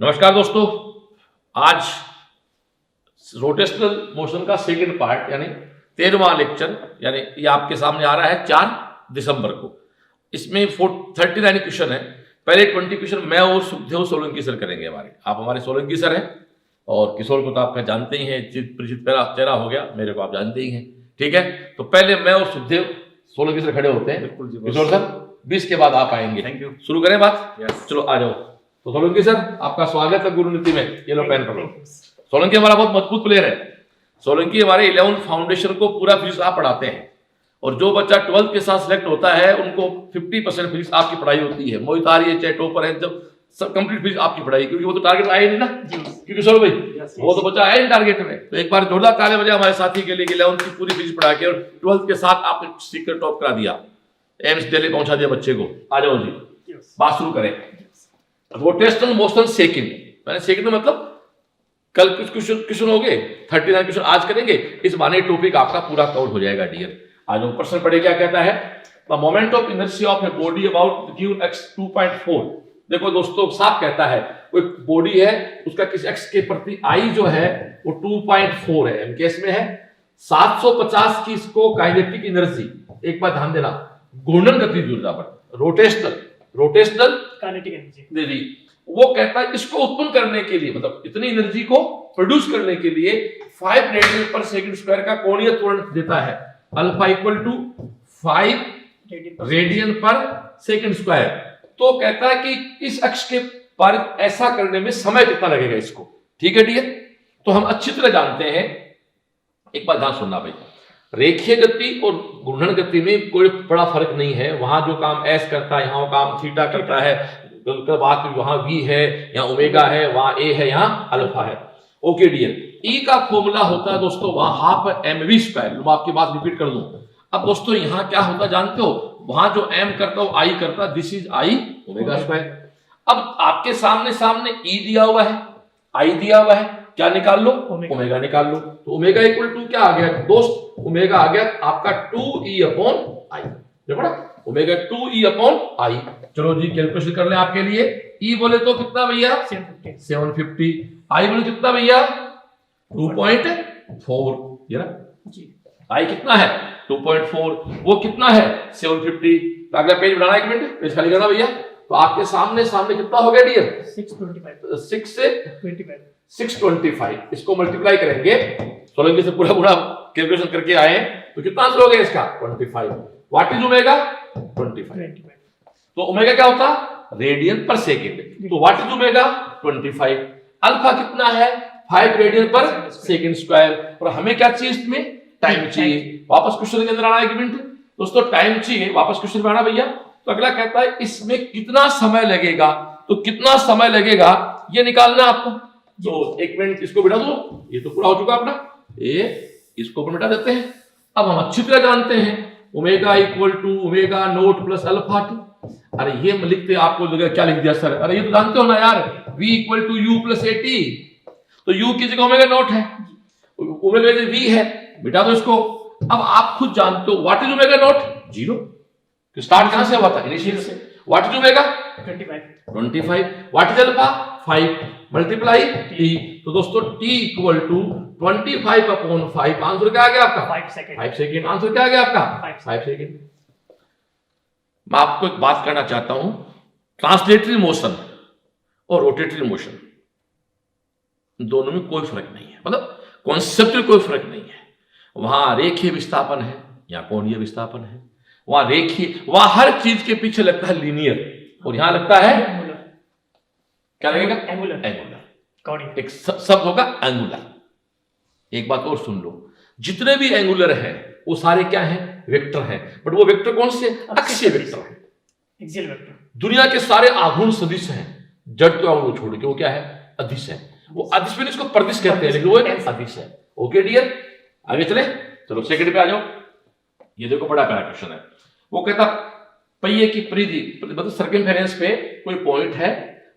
नमस्कार दोस्तों, आज रोटेशनल मोशन का सेकंड पार्ट यानी 13वां लेक्चर यानी ये आपके सामने आ रहा है 4 दिसंबर को। इसमें 39 क्वेश्चन है। पहले 20 क्वेश्चन मैं और सुखदेव सोलंकी सर करेंगे। आप हमारे सोलंकी सर हैं और किशोर को तो आप जानते ही हैं, परिचित चेहरा हो गया, मेरे को आप जानते ही हैं, ठीक है। तो पहले मैं और सुखदेव सोलंकी सर खड़े होते हैं। किशोर सर 20 के बाद आप आएंगे। Thank you. शुरू करें बात? चलो आ जाओ। तो सोलंकी सर आपका स्वागत है गुरु नीति में। ये लो पेन पकड़ो। सोलंकी हमारा बहुत मजबूत प्लेयर है। सोलंकी हमारे 11th फाउंडेशन को पूरा फीस आप पढ़ाते हैं और जो बच्चा 12th के साथ सिलेक्ट होता है उनको 50% फीस आपकी पढ़ाई होती है। मोहित आर्य चाहे टॉपर है, जब सब कंप्लीट फीस आपकी पढ़ाई, क्योंकि वो तो टारगेट आया नहीं ना, क्योंकि सोलो भाई वो तो बच्चा आया नहीं टारगेट में। तो एक बार जोरदार ताली बजाए हमारे साथी के लिए 11th की पूरी फीस पढ़ा के और 12th के साथ आपने सीकर टॉप करा दिया, एम्स दिल्ली पहुंचा दिया बच्चे को। आ जाओ जी, बात शुरू करें। रोटेशनल मोशन सेकंड, मैंने सेकंड मतलब कल कुछ क्वेश्चन हो गए, 39 क्वेश्चन आज करेंगे। इस माने टॉपिक आपका पूरा कवर हो जाएगा डियर। आज हम प्रश्न पढ़े, क्या कहता है? The moment of inertia of a body about given x 2.4। देखो दोस्तों, साफ कहता है कोई बॉडी है, उसका किस x के प्रति i जो है वो 2.4 है, m केस में है। 750 की इसको काइनेटिक एनर्जी, एक बात ध्यान देना, घूर्णन गतिज ऊर्जा पर रोटेशनल काइनेटिक एनर्जी, वो कहता है इसको उत्पन्न करने के लिए, मतलब इतनी एनर्जी को प्रोड्यूस करने के लिए 5 रेडियन पर सेकंड स्क्वायर का कोणीय त्वरण देता है। अल्फा इक्वल टू 5 रेडियन पर सेकंड स्क्वायर। तो कहता है कि इस अक्ष के पर ऐसा करने में समय कितना लगेगा इसको, ठीक है डियर। तो हम अच्छी तरह जानते हैं, एक बात ध्यान सुनना भाई, रेखीय गति और घूर्णन गति में कोई बड़ा फर्क नहीं है। वहां जो काम एस करता है, यहाँ काम थीटा करता है, बात वहां v है, यहाँ ओमेगा है, वहां a है, यहाँ अल्फा है। ओके डियर, E का फॉर्मूला होता है दोस्तों वहां हाफ mv स्क्वायर। मैं आपकी बात रिपीट कर दूं। अब दोस्तों यहाँ क्या होता जानते हो, वहां जो m करता हो I करता, this is I omega square. अब आपके सामने E दिया हुआ है, I दिया हुआ है, क्या निकाल लो? ओमेगा निकाल लो। तो ओमेगा इक्वल टू क्या आ गया दोस्त? ओमेगा आ गया आपका 2e अपॉन I। देखो ना, ओमेगा 2e अपॉन I। चलो जी कैलकुलेशन कर ले आपके लिए। E बोले तो कितना भैया? 750। I बोले कितना भैया? 2.4। ये ना जी, I कितना है? 2.4। वो कितना है? 750। तो अगला पेज बनाना, एक मिनट पेज खाली करना भैया। तो आपके सामने कितना हो गया डियर? 6 से 625। इसको मल्टीप्लाई करेंगे, सोलंकी से पूरा कैलकुलेशन करके आए, तो कितना आंसर हो गया इसका? 25। What is omega? 25। तो ओमेगा क्या होता? रेडियन पर सेकंड। तो व्हाट इज ओमेगा? 25। अल्फा कितना है? 5 रेडियन पर सेकंड स्क्वायर। और हमें क्या चाहिए इसमें? टाइम चाहिए। वापस क्वेश्चन के अंदर आना, एक मिनट दोस्तों, टाइम चाहिए। वापस क्वेश्चन में आना भैया। तो अगला कहता है इसमें कितना समय लगेगा, तो कितना समय लगेगा ये निकालना आपको। तो एक मिनट इसको बिठा दो, ये तो पूरा हो चुका अपना, ये इसको ऊपर मिटा देते हैं। अब हम अच्छी तरह जानते हैं omega equal to omega note plus alpha t. अरे ये लिखते आपको क्या लिख दिया सर? अरे ये तो जानते हो ना यार, v equal to u plus a t. तो u की जगह ओमेगा नोट है, ओमेगा v है, मिटा दो इसको। अब आप खुद जानते हो व्हाट इज ओमेगा नोट? 0। तो स्टार्ट कहां से हुआ था? इनिशियल से। What is omega? 25। What is alpha? 5 multiply t। तो दोस्तों t equal to 25 upon 5। Answer क्या आ गया आपका? 5 सेकंड। आंसर क्या आ गया आपका? 5 सेकंड। मैं आपको एक बात करना चाहता हूं, ट्रांसलेटरी मोशन और रोटेटरी मोशन दोनों में कोई फर्क नहीं है, मतलब कॉन्सेप्चुअल कोई फर्क नहीं है। वहां रेखीय विस्थापन है, यहाँ कोणीय विस्थापन है। वहां रेखीय, वहां हर चीज के पीछे लगता है लीनियर, और यहां लगता है क्या लगेगा? एंगुलर। एक शब्द होगा एंगुलर। एक बात और सुन लो, जितने भी एंगुलर हैं वो सारे क्या हैं? वेक्टर हैं। बट वो वेक्टर कौन से? अक्षीय वेक्टर है, एक्सियल वेक्टर। दुनिया के सारे आघूर्ण सदिश हैं, जड़ को आघूर्ण छोड़ के वो क्या है? अदिश है। वो अदिश में इसको प्रदिश कहते हैं, लेकिन वो अदिश है। ओके डियर, आगे चले। चलो सेकंड पे आ जाओ। ये देखो बड़ा प्यारा क्वेश्चन है। वो कहता पहिए की परिधि, मतलब सर्कमफेरेंस पे कोई पॉइंट है,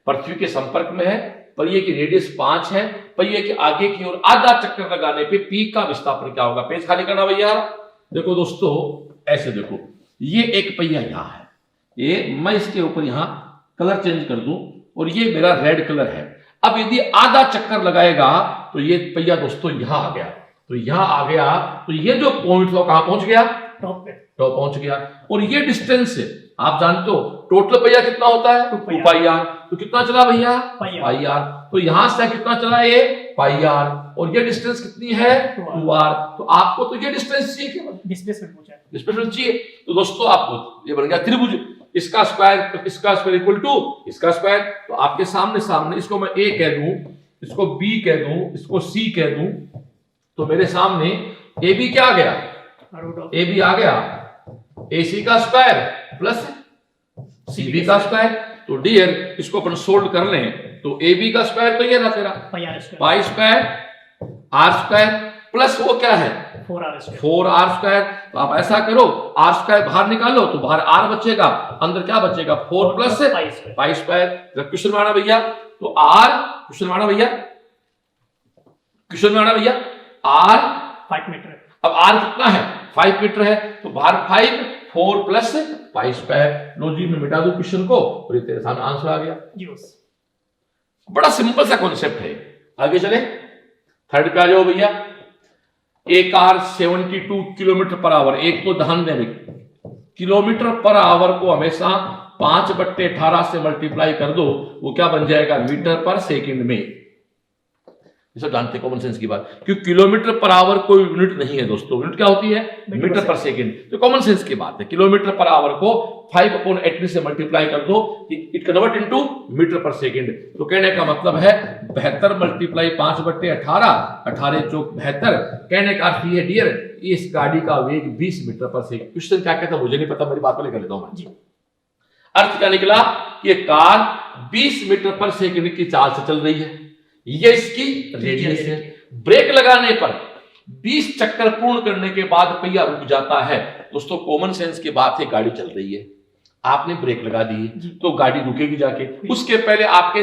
पृथ्वी के संपर्क में है, पहिए की रेडियस 5 है, पहिए के आगे की ओर आधा चक्कर लगाने पे पी का विस्थापन क्या होगा? पेज खाली करना भैया। देखो दोस्तों ऐसे देखो, ये एक पहिया यहां है, ये मैं इसके ऊपर यहां कलर चेंज कर दूं और ये मेरा रेड कलर है। अब यदि आधा चक्कर लगाएगा तो ये पहिया दोस्तों यहां आ गया, तो यहां आ गया, तो ये जो पॉइंट था कहां पहुंच गया, टॉप पे, टॉप पहुंच गया। और ये डिस्टेंस है, आप जानते हो टोटल पहिया कितना होता है, 2 पाई आर। तो कितना चला भैया, पाई आर। तो यहां से कितना चला, ये पाई आर, और ये डिस्टेंस कितनी है, 2 आर। तो आपको तो ये डिस्टेंस चाहिए, केवल डिस्प्लेसमेंट पूछा है, डिस्प्लेसमेंट चाहिए। तो दोस्तों आपको ये बन गया त्रिभुज, इसका स्क्वायर इक्वल टू इसका स्क्वायर। तो आपके सामने सामने इसको मैं ए कह दूं, इसको बी कह दूं, इसको सी कह दूं, तो मेरे सामने ए बी क्या आ गया, ए बी आ गया, ए सी का स्क्वायर प्लस सी बी का स्क्वायर। तो डियर इसको अपन सोल्व कर लें, तो ए बी का स्क्वायर तो ये रहा तेरा pi square are square plus वो क्या है 4r स्क्वायर। तो आप ऐसा करो, आर स्क्वायर बाहर निकालो तो बाहर आर बचेगा, अंदर क्या बचेगा 4 प्लस पाई स्क्वायर। क्वेश्चन में आना भैया, तो आर क्वेश्चन में आना भैया, क्वेश्चन में आना भैया, आर 5 मीटर। अब आर कितना है, 5 मीटर है, तो बाहर 5 4 प्लस पाई स्क्वायर। लो जी मैं मिटा दूं क्वेश्चन को, और ये तेरे सामने आंसर आ गया जी बस। बड़ा सिंपल सा कॉन्सेप्ट है। आगे चले, थर्ड पे आ जाओ भैया। एक कार 72 किलोमीटर पर आवर, एक तो ध्यान देने, किलोमीटर पर आवर को हमेशा 5/18 से मल्टीप्लाई कर दो, वो क्या बन जाएगा, मीटर पर सेकंड में। ये सब जानते कॉमन सेंस की बात, क्योंकि किलोमीटर पर आवर कोई यूनिट नहीं है दोस्तों, यूनिट क्या होती है, मीटर पर सेकंड। तो कॉमन सेंस की बात है, किलोमीटर पर आवर को 5/18 से मल्टीप्लाई कर दो, इट कन्वर्ट इनटू मीटर पर सेकंड। तो कहने का मतलब है 72 मल्टीप्लाई 5/18, 18 चौक 72। कहने का अर्थ ये डियर, इस गाड़ी का वेग 20 मीटर पर सेकंड। क्वेश्चन क्या कहता है मुझे नहीं पता, मेरी बात को लेकर लेता हूं मैं। अर्थ क्या निकला, ये कार 20 मीटर पर सेकंड की चाल से चल रही है, ये इसकी रेडियस है। ब्रेक लगाने पर 20 चक्कर पूर्ण करने के बाद पहिया रुक जाता है। दोस्तों कॉमन सेंस की बात है, गाड़ी चल रही है, आपने ब्रेक लगा दी तो गाड़ी रुकेगी जाके, उसके पहले आपके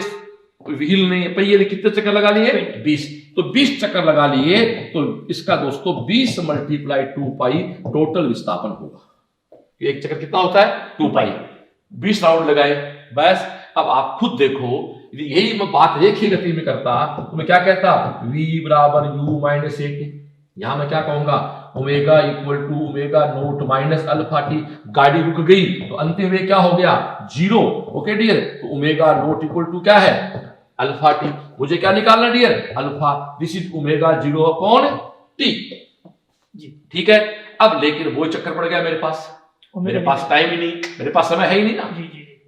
व्हील ने पहिए ने कितने चक्कर लगा लिए, 20। तो 20 चक्कर लगा लिए, तो इसका दोस्तों 20 मल्टीप्लाई 2 पाई टोटल विस्थापन होगा। एक चक्कर कितना होता है, 2 पाई, 20 राउंड लगाए बस। अब आप खुद देखो, यही मैं बात एक ही गति में करता तो मैं क्या कहता, v बराबर u माइनस ए टी। यहां मैं क्या कहूंगा, omega equal to omega nought minus alpha t. गाड़ी रुक गई तो अंतिम वेग क्या हो गया, 0। ओके डियर, तो ओमेगा नोट इक्वल टू क्या है, अल्फा टी। मुझे क्या निकालना dear, alpha. This is omega 0/t। ठीक है, अब लेकिन वो चक्कर पड़ गया मेरे पास, मेरे पास टाइम ही नहीं, मेरे पास समय है ही नहीं ना,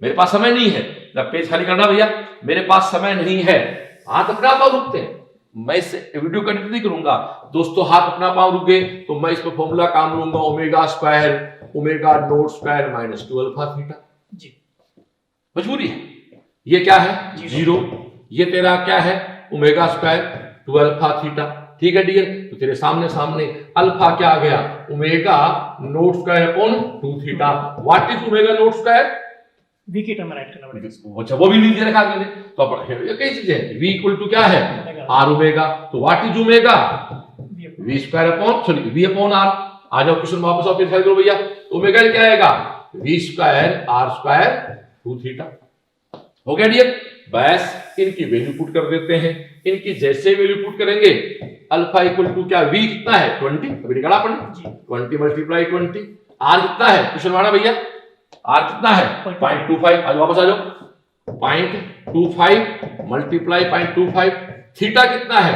मेरे पास समय नहीं है। जब पेज खाली करना भैया, मेरे पास समय नहीं है, हाथ अपना पाँव रुकते हैं। मैं इस वीडियो कंटिन्यू नहीं करूंगा दोस्तों, हाथ अपना पाँव रुक गए तो मैं इस पर फॉर्मूला काम लूंगा, omega square omega naught square minus 2 alpha theta. जी मजबूरी है। ये क्या है, 0। ये तेरा क्या है, ओमेगा स्क्वायर 2 अल्फा थीटा। ठीक है डियर, तो तेरे सामने सामने अल्फा क्या आ गया, omega naught square upon 2 theta. What is omega naught square, v की टर्म राइट करना पड़ेगा। अच्छा वो भी लीजिए रखा मैंने, तो ये कई चीजें, v इक्वल टू क्या है, r ओमेगा। तो what is omega, v square upon sorry v upon r। आ जाओ क्वेश्चन वापस आओ, फिर करो भैया। ओमेगा क्या आएगा, v square r square 2 theta. हो गया डियर, बस इनकी वैल्यू पुट कर देते हैं। इनकी जैसे वैल्यू पुट करेंगे, अल्फा इक्वल टू क्या, v कितना है 20, अभी निकाला अपन 20 मल्टीप्लाई 20। r कितना है, क्वेश्चन माना भैया, r कितना है 0.25। आज वापस आ जाओ, 0.25 मल्टीप्लाई 0.25। थीटा कितना है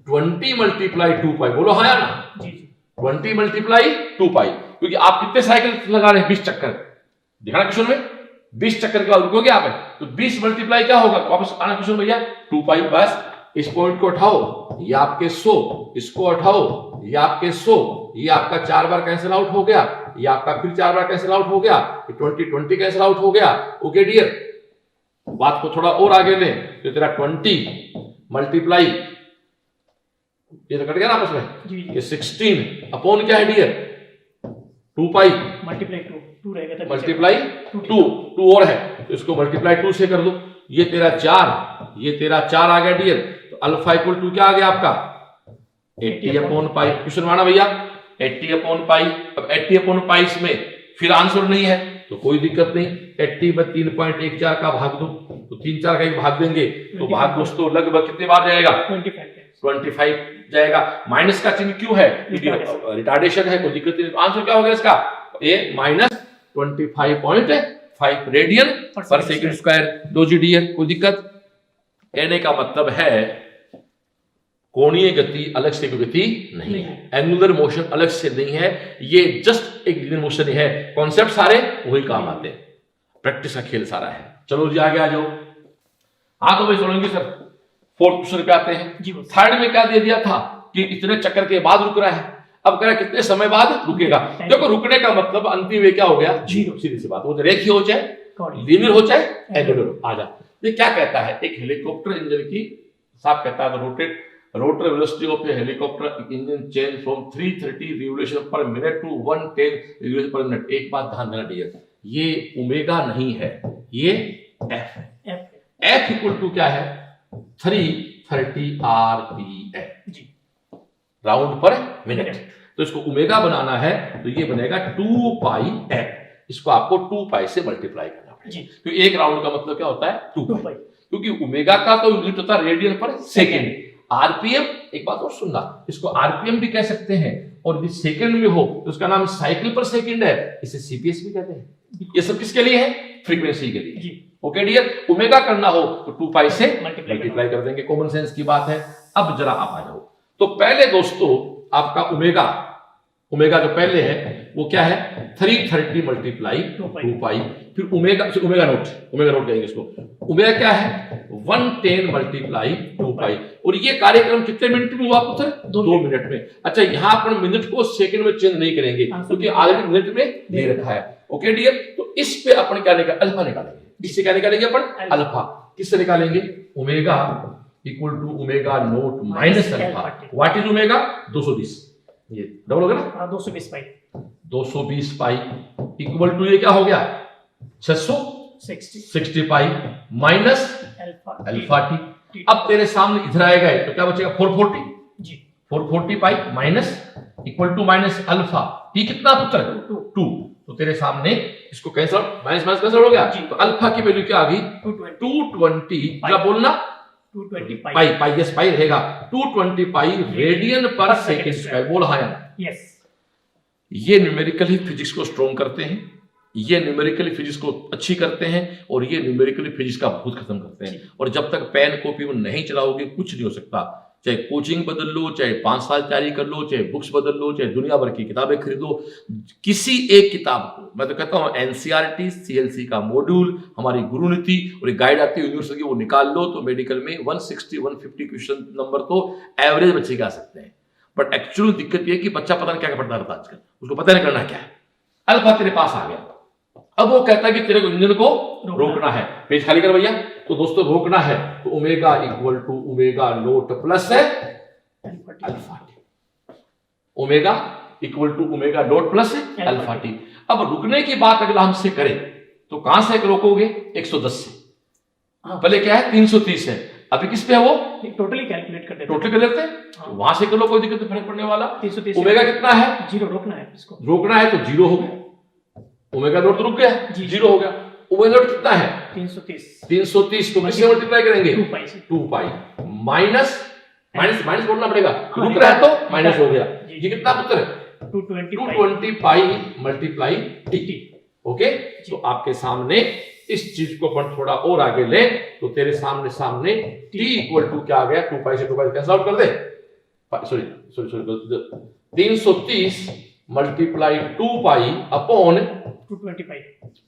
20 मल्टीप्लाई 2 पाई। बोलो हाँ या ना, 20 मल्टीप्लाई 2 पाई। क्योंकि आप कितने साइकिल लगा रहे हैं, 20 चक्कर। दिखा क्वेश्चन में 20 चक्कर के बाद रुकोगे आप, तो 20 मल्टीप्लाई क्या होगा, वापस आना क्वेश्चन भैया 2 पाई। बस इस पॉइंट को उठाओ, ये आपके 100, इसको उठाओ, ये आपके 100, ये आपका 4 बार कैंसिल आउट हो गया, ये आपका फिर 4 बार कैंसिल आउट हो गया, ये 20 कैंसिल आउट हो गया। ओके डियर, बात को थोड़ा और आगे ले, तो तेरा 20 मल्टीप्लाई, ये तो कट गया ना आपस में, ये 16 अपॉन क्या है डियर 2 पाई मल्टीप्लाई 2 रहेगा, मल्टीप्लाई 2 और है तो इसको मल्टीप्लाई 2 से कर दो। ये तेरा 4, ये तेरा 4 आ गया डियर। तो अल्फा इक्वल टू क्या आ गया आपका 80 अपॉन पाई। क्वेश्चन माना भैया 80 अपॉन पाई। अब 80 अपॉन पाई इसमें फिर आंसर नहीं है, तो कोई दिक्कत नहीं। 80 में 3.14 का भाग दो, तो 3 4 का एक भाग देंगे तो भाग दोस्तों लगभग कितने बार जाएगा? 25 जाएगा। माइनस का चिन्ह क्यों है? रिटार्डेशन है, कोई दिक्कत नहीं। आंसर क्या होगा इसका? ए माइनस 25.5 रेडियन पर सेकंड स्क्वायर। दो जी डियर, कोई दिक्कत? कहने का मतलब है कोणीय गति अलग से कोई गति नहीं है, एंगुलर मोशन अलग से नहीं है, ये जस्ट एक लीनियर मोशन ही है। कॉन्सेप्ट सारे वही काम आते हैं, प्रैक्टिस का खेल सारा है। चलो जी आगे आ जाओ। हाँ तो भाई सुनेंगे सर, फोर्थ क्वेश्चन पे आते हैं। थर्ड में क्या दे दिया था कि इतने चक्कर के बाद रुक रहा है, अब कह रहा है कितने समय बाद रुकेगा। देखो रुकने का मतलब अंतिम में क्या हो गया? जीरो। सीधी सी बात, वो रेखीय हो चाहे लीनियर हो चाहे एंगुलर हो। आ जा, ये क्या कहता है? एक हेलीकॉप्टर इंजन की साफ कहता है rotor velocity of a helicopter engine change from 330 revolution per minute to 110 revolution per minute. एक बात ध्यान देना डियर, ये ओमेगा नहीं है, ये एफ है। एफ इक्वल टू क्या है? 330 rpm राउंड पर मिनट। तो इसको ओमेगा बनाना है तो ये बनेगा 2 पाई एफ। इसको आपको 2 पाई से मल्टीप्लाई करना पड़ेगा, क्योंकि एक राउंड का मतलब क्या होता है? 2 पाई। क्योंकि ओमेगा का तो यूनिट होता है रेडियन पर सेकेंड। आरपीएम, एक बात और सुनना, इसको आरपीएम भी कह सकते हैं, और यदि सेकंड में हो तो उसका नाम साइकिल पर सेकंड है, इसे सीपीएस भी कहते हैं। ये सब किसके लिए है? फ्रीक्वेंसी के लिए। ओके डियर, ओमेगा करना हो तो 2 पाई से मल्टीप्लाई कर देंगे, कॉमन सेंस की बात है। अब जरा आप आ जाओ, तो पहले दोस्तों आपका ओमेगा जो पहले है वो क्या है? 330 मल्टीप्लाई 2 पाई, फिर ओमेगा नोट कहेंगे इसको। ओमेगा क्या है? 110 मल्टीप्लाई 2 पाई। और ये कार्यक्रम कितने मिनट में हुआ पुत्र? 2 मिनट में। अच्छा, यहां पर मिनट को सेकंड में चेंज नहीं करेंगे क्योंकि ऑलरेडी मिनट में दे रखा है। ओके डियर, तो इस पे अपन क्या निकालेंगे? अल्फा निकालेंगे। इससे क्या निकालेंगे अपन? अल्फा। किससे निकालेंगे? Omega equal to omega nought minus alpha. What is omega? 220। ये डबल हो गया ना? 220 पाई इक्वल टू ये क्या हो गया? 660 पाई माइनस अल्फा टी। अब तेरे सामने इधर आएगा तो क्या बचेगा? 440। 440 pi minus equal to minus alpha t कितना पुत्र? 2। तो तेरे सामने इसको कैंसिल, माइनस माइनस कैंसिल हो गया, तो अल्फा की वैल्यू क्या आ गई? 220। क्या बोलना? 220 पाई यस पाई रहेगा। 220 पाई रेडियन पर सेकंड स्क्वायर। बोल हाँ यार? यस। ये न्यूमेरिकली फिजिक्स को स्ट्रॉन्ग करते हैं, ये न्यूमेरिकली फिजिक्स को अच्छी करते हैं, और ये न्यूमेरिकली फिजिक्स का भूत खत्म करते हैं। और जब तक पेन कॉपी में नहीं चलाओगे कुछ नहीं हो सकता। चाहे कोचिंग बदल लो, चाहे 5 साल तैयारी कर लो, चाहे बुक्स बदल लो, चाहे दुनिया भर की किताबें खरीदो, किसी एक किताब को, मैं तो कहता हूं एनसीईआरटी सीएलसी का मॉड्यूल, हमारी गुरु नीति और एक गाइड आती है यूनिवर्सिटी की, वो निकाल लो तो मेडिकल में 160-150 क्वेश्चन नंबर तो एवरेज बच्चे के आ सकते हैं। बट एक्चुअल दिक्कत ये कि बच्चा पता नहीं क्या पढ़ता रहता आजकल, उसको पता नहीं करना क्या है। अल्फा तेरे पास आ गया, अब वो कहता है कि तेरे को इंजन को रोकना है। पेज खाली कर भैया। तो दोस्तों रोकना है तो omega equal to omega note plus है alpha t. Omega equal to omega note plus है अल्फा टी। अब रुकने की बात अगर हमसे करें तो कहां से रोकोगे? 110 से। पहले क्या है? 330 है, अभी किस पे है वो? टोटली कैलकुलेट कर देते हैं। टोटली कर लेते हैं, वहां से कर लो, कोई दिक्कत नहीं, फर्क पड़ने वाला। ओमेगा कितना है? 0 रोकना है इसको। रोकना है तो 0 हो गया, ओमेगा नोट तो रुक गया, 0 हो गया। ओमेगा नोट कितना है? 330 तो किससे मल्टीप्लाई करेंगे? 2 पाई माइनस माइनस बोलना पड़ेगा, रुक रहा है तो माइनस हो गया। ये कितना पुत्र है? 220 पाई मल्टीप्लाई टी। ओके, तो आपके सामने इस चीज को अपन थोड़ा और आगे ले तो तेरे सामने t इक्वल टू क्या आ गया? 2 पाई से 2 पाई कैंसिल आउट कर दे। Sorry 330 multiply 2 pi upon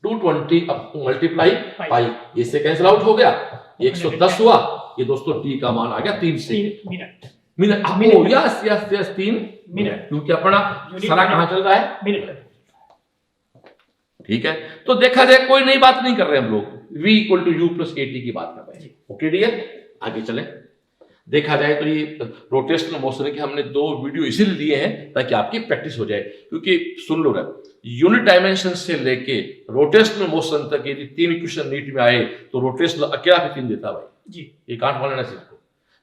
220 multiply pi, इससे कैंसिल आउट हो गया। 110 हुआ। ये दोस्तों t का मान आ गया 3 सेकंड मिनट। यस 3 मिनट, क्योंकि अपना सारा कहां चल रहा है? मिनट। ठीक है, तो देखा जाए कोई नई बात नहीं कर रहे हम लोग, v equal to u plus a t की बात कर रहे हैं। ओके डियर, आगे चले। देखा जाए तो ये रोटेशनल मोशन के हमने 2 वीडियो इसीलिए लिए हैं ताकि आपकी प्रैक्टिस हो जाए, क्योंकि सुन लो ना, यूनिट डायमेंशन से लेके रोटेशनल मोशन तक यदि 3 इक्वेशन नीट में आए तो रोटेशनल अकेला भी 3 देता भाई जी, ये कांट मान लेना सीखो।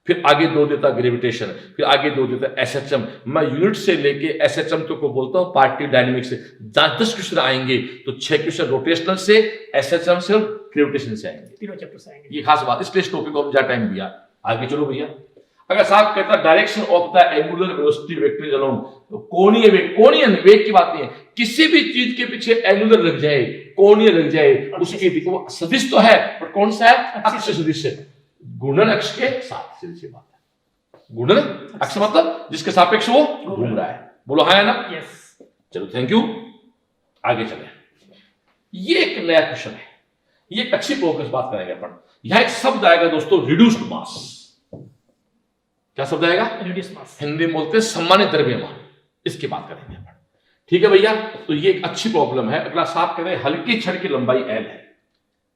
फिर आगे दो देता ग्रेविटेशन, फिर आगे दो देता एसएचएम। मैं यूनिट से लेके एसएचएम तक को बोलता हूं पार्टिकल डायनेमिक्स से। 10 क्वेश्चन आएंगे तो 6 क्वेश्चन रोटेशनल से, एसएचएम से और ग्रेविटेशन से आएंगे। तीनों चैप्टर से आएंगे। ये खास बात, इसलिए इस टॉपिक को हम ज्यादा टाइम दिया। आगे चलो भैया। अगर साहब कहता direction of the angular velocity vector is along, तो कोणीय वेग, कोणीय वेग की बात नहीं है, किसी भी चीज के पीछे एंगुलर लग जाए, कोणीय लग जाए, उसकी देखो सदिश तो है पर कौन सा है? अक्ष सदिश है। गुणन अक्ष के साथ सीधी सी बात है। गुणन अक्ष मतलब जिसके सापेक्ष वो घूम रहा है। बोलो हाँ है ना? यस। चलो थैंक यू, आगे चले। ये एक नया क्वेश्चन है, ये एक अच्छी प्रोग्रेस बात करेंगे अपन। यहां एक शब्द आएगा दोस्तों, रिड्यूस्ड मास। क्या शब्द आएगा? रिड्यूस्ड मास। हिंदी में बोलते हैं सम्मानित द्रव्यमान। इसकी बात करेंगे अपन, ठीक है भैया। तो ये एक अच्छी प्रॉब्लम है। अगला साफ करें, हल्की छड़ की लंबाई एल है।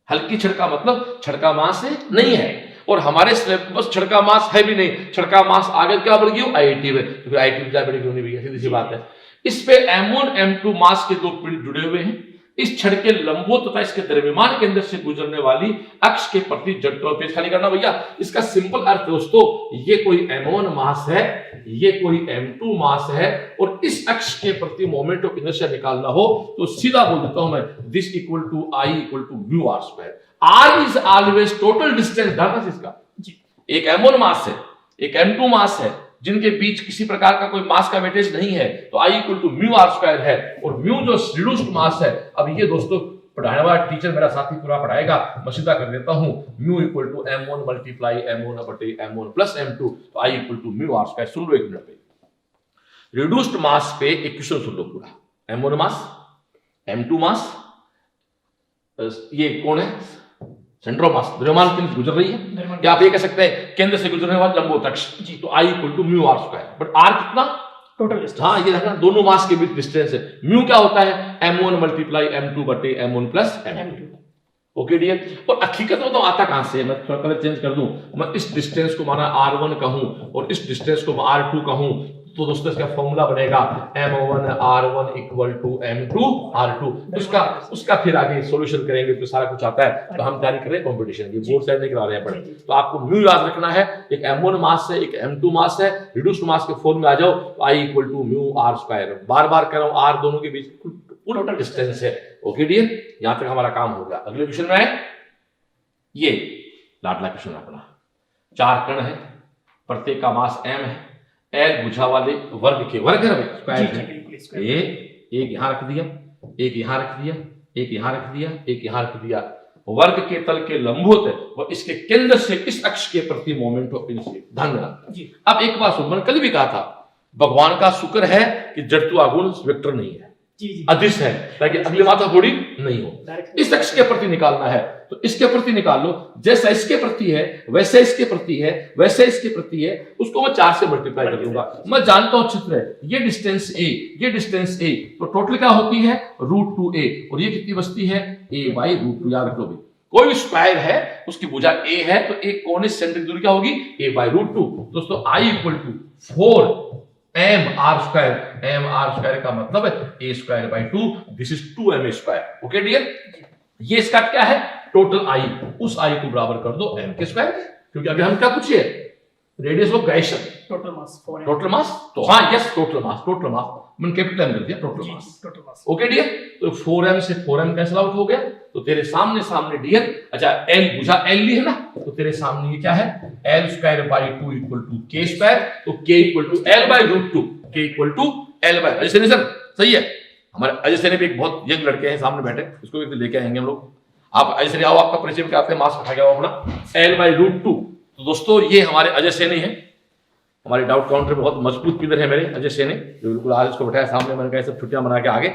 हल्की छड़ का मतलब छड़ का मास है नहीं है, और हमारे सिलेबस छड़ का मास है भी नहीं। छड़ का मास आगे क्या बढ़ गई? आईआईटी में। तो फिर आईआईटी में क्या बढ़ेगी? नहीं भैया, सीधी सी बात है। इस पे M1 M2 मास के दो पिंड जुड़े हुए हैं। इस छड़ के लंबवत तथा इसके द्रव्यमान के अंदर से गुजरने वाली अक्ष के प्रति जड़त्व पेश खाली करना भैया। इसका सिंपल अर्थ दोस्तों, ये कोई M1 मास है, ये कोई M2 मास है, और इस अक्ष के प्रति मोमेंट ऑफ इनर्शिया निकालना हो तो सीधा बोल देता हूं मैं, this equal to I equal to mu r square. R is always total distance, ध्यान रखना इसका। एक M1 मास है, एक M2 मास है, जिनके बीच किसी प्रकार का कोई मास का वेटेज नहीं है, तो I equal to mu r square है। और म्यू जो रिड्यूस्ड मास है, अब ये दोस्तों पढ़ाने वाला टीचर मेरा साथी पूरा पढ़ाएगा, मैं सीधा कर देता हूं, mu equal to M1 multiply M1 बटे M1 प्लस M2, तो I equal to mu r square. सुन लो एक मिनट पे, रिड्यूस्ड मास पे एक क्वेश्चन सुन लो पूरा। M1 मास, M2 मास, ये कौन है? सेंटर ऑफ मास, द्रव्यमान केंद्र गुजर रही है, या आप ये कह सकते हैं केंद्र से गुजरने वाला लंबवत अक्ष, तो I equal to mu r square. But R कितना? Total distance. हाँ, ये रखना, दोनों मास के बीच डिस्टेंस है। म्यू क्या होता है? M1 मल्टीप्लाई M2 बटे M1 plus M2। Okay dear. और हकीकत में तो आता कहां से? मैं थोड़ा कलर चेंज कर दूं, मैं इस डिस्टेंस को माना R1 कहूं और इस डिस्टेंस को मैं R2 कहूं, तो दोस्तों इसका फॉर्मूला बनेगा M1 R1 equal to M2 R2। उसका फिर आगे सॉल्यूशन करेंगे तो सारा कुछ आता है। तो हम तैयारी कर रहे हैं कंपटीशन की, बोर्ड साइड नहीं करा रहे हैं अपन। तो आपको म्यू याद रखना है, एक M1 मास है, एक M2 मास है। रिड्यूस्ड मास के फॉर्म में आ जाओ, तो I equal to mu r square. बार बार कर रहा हूं, R दोनों के बीच टोटल डिस्टेंस है। ओके डियर, यहां तक हमारा काम हो गया। अगले क्वेश्चन में है ये लाडला क्वेश्चन अपना। 4 कण है, प्रत्येक का मास m है, L भुजा वाले वर्ग के, वर्ग है स्क्वायर है। ये एक यहां रख दिया, एक यहां रख दिया, एक यहां रख दिया, एक यहां रख दिया। वर्ग के तल के लंबवत है और इसके केंद्र से इस अक्ष के प्रति मोमेंट ऑफ इनर्शिया। ध्यान देना। अब एक बात सुन, मैंने कल भी कहा था, भगवान का शुक्र है कि जड़त्वागुण वेक्टर नहीं है, अदिश है, ताकि अगली मात्रा थोड़ी नहीं हो। इस अक्ष के प्रति निकालना है तो इसके प्रति निकाल लो। जैसा इसके प्रति है वैसे इसके प्रति है, वैसे इसके प्रति है, उसको मैं 4 से मल्टीप्लाई कर दूंगा। मैं जानता हूं चित्र है, ये डिस्टेंस a, ये डिस्टेंस a, तो टोटल क्या होती है? √2a। और ये कितनी बचती है? a/√2। याद रख लो भाई, कोई भी स्क्वायर है उसकी भुजा a है तो एक कोने से सेंटर की दूरी क्या होगी? a/√2। दोस्तों I equal to 4m r square. m r square का मतलब है a²/2, this is 2m square. Okay dear, ये इसका क्या है? Total I। उस I को बराबर कर दो m के स्क्वायर, क्योंकि अभी हम क्या पूछिए? Radius of gyration, total mass 4m। Total mass, तो हाँ yes, total mass, total mass मैंने कैपिटल M कर दिया, total mass, total mass. Okay dear, तो 4m से 4m कैंसिल आउट हो गया, तो तेरे सामने डियर, अच्छा L भुजा L ली है ना, तो तेरे सामने ये क्या है? L²/2 इक्वल टू k², तो k equal to L/√2, k equal to L/, Ajay sir सही है। हमारे अजय सर भी एक बहुत यंग लड़के हैं सामने बैठे, उसको भी लेके आएंगे हम लोग। आप अजय सर आओ, आपका परिचय क्या, आपके मार्क्स रखा गया अपना L/√2। तो दोस्तों ये हमारे अजय सैनी है, हमारे डाउट काउंटर में बहुत मजबूत पिलर है मेरे अजय सैनी, जो बिल्कुल आज इसको बैठाया सामने। मैंने कहा सब छुट्टियां मना के आगे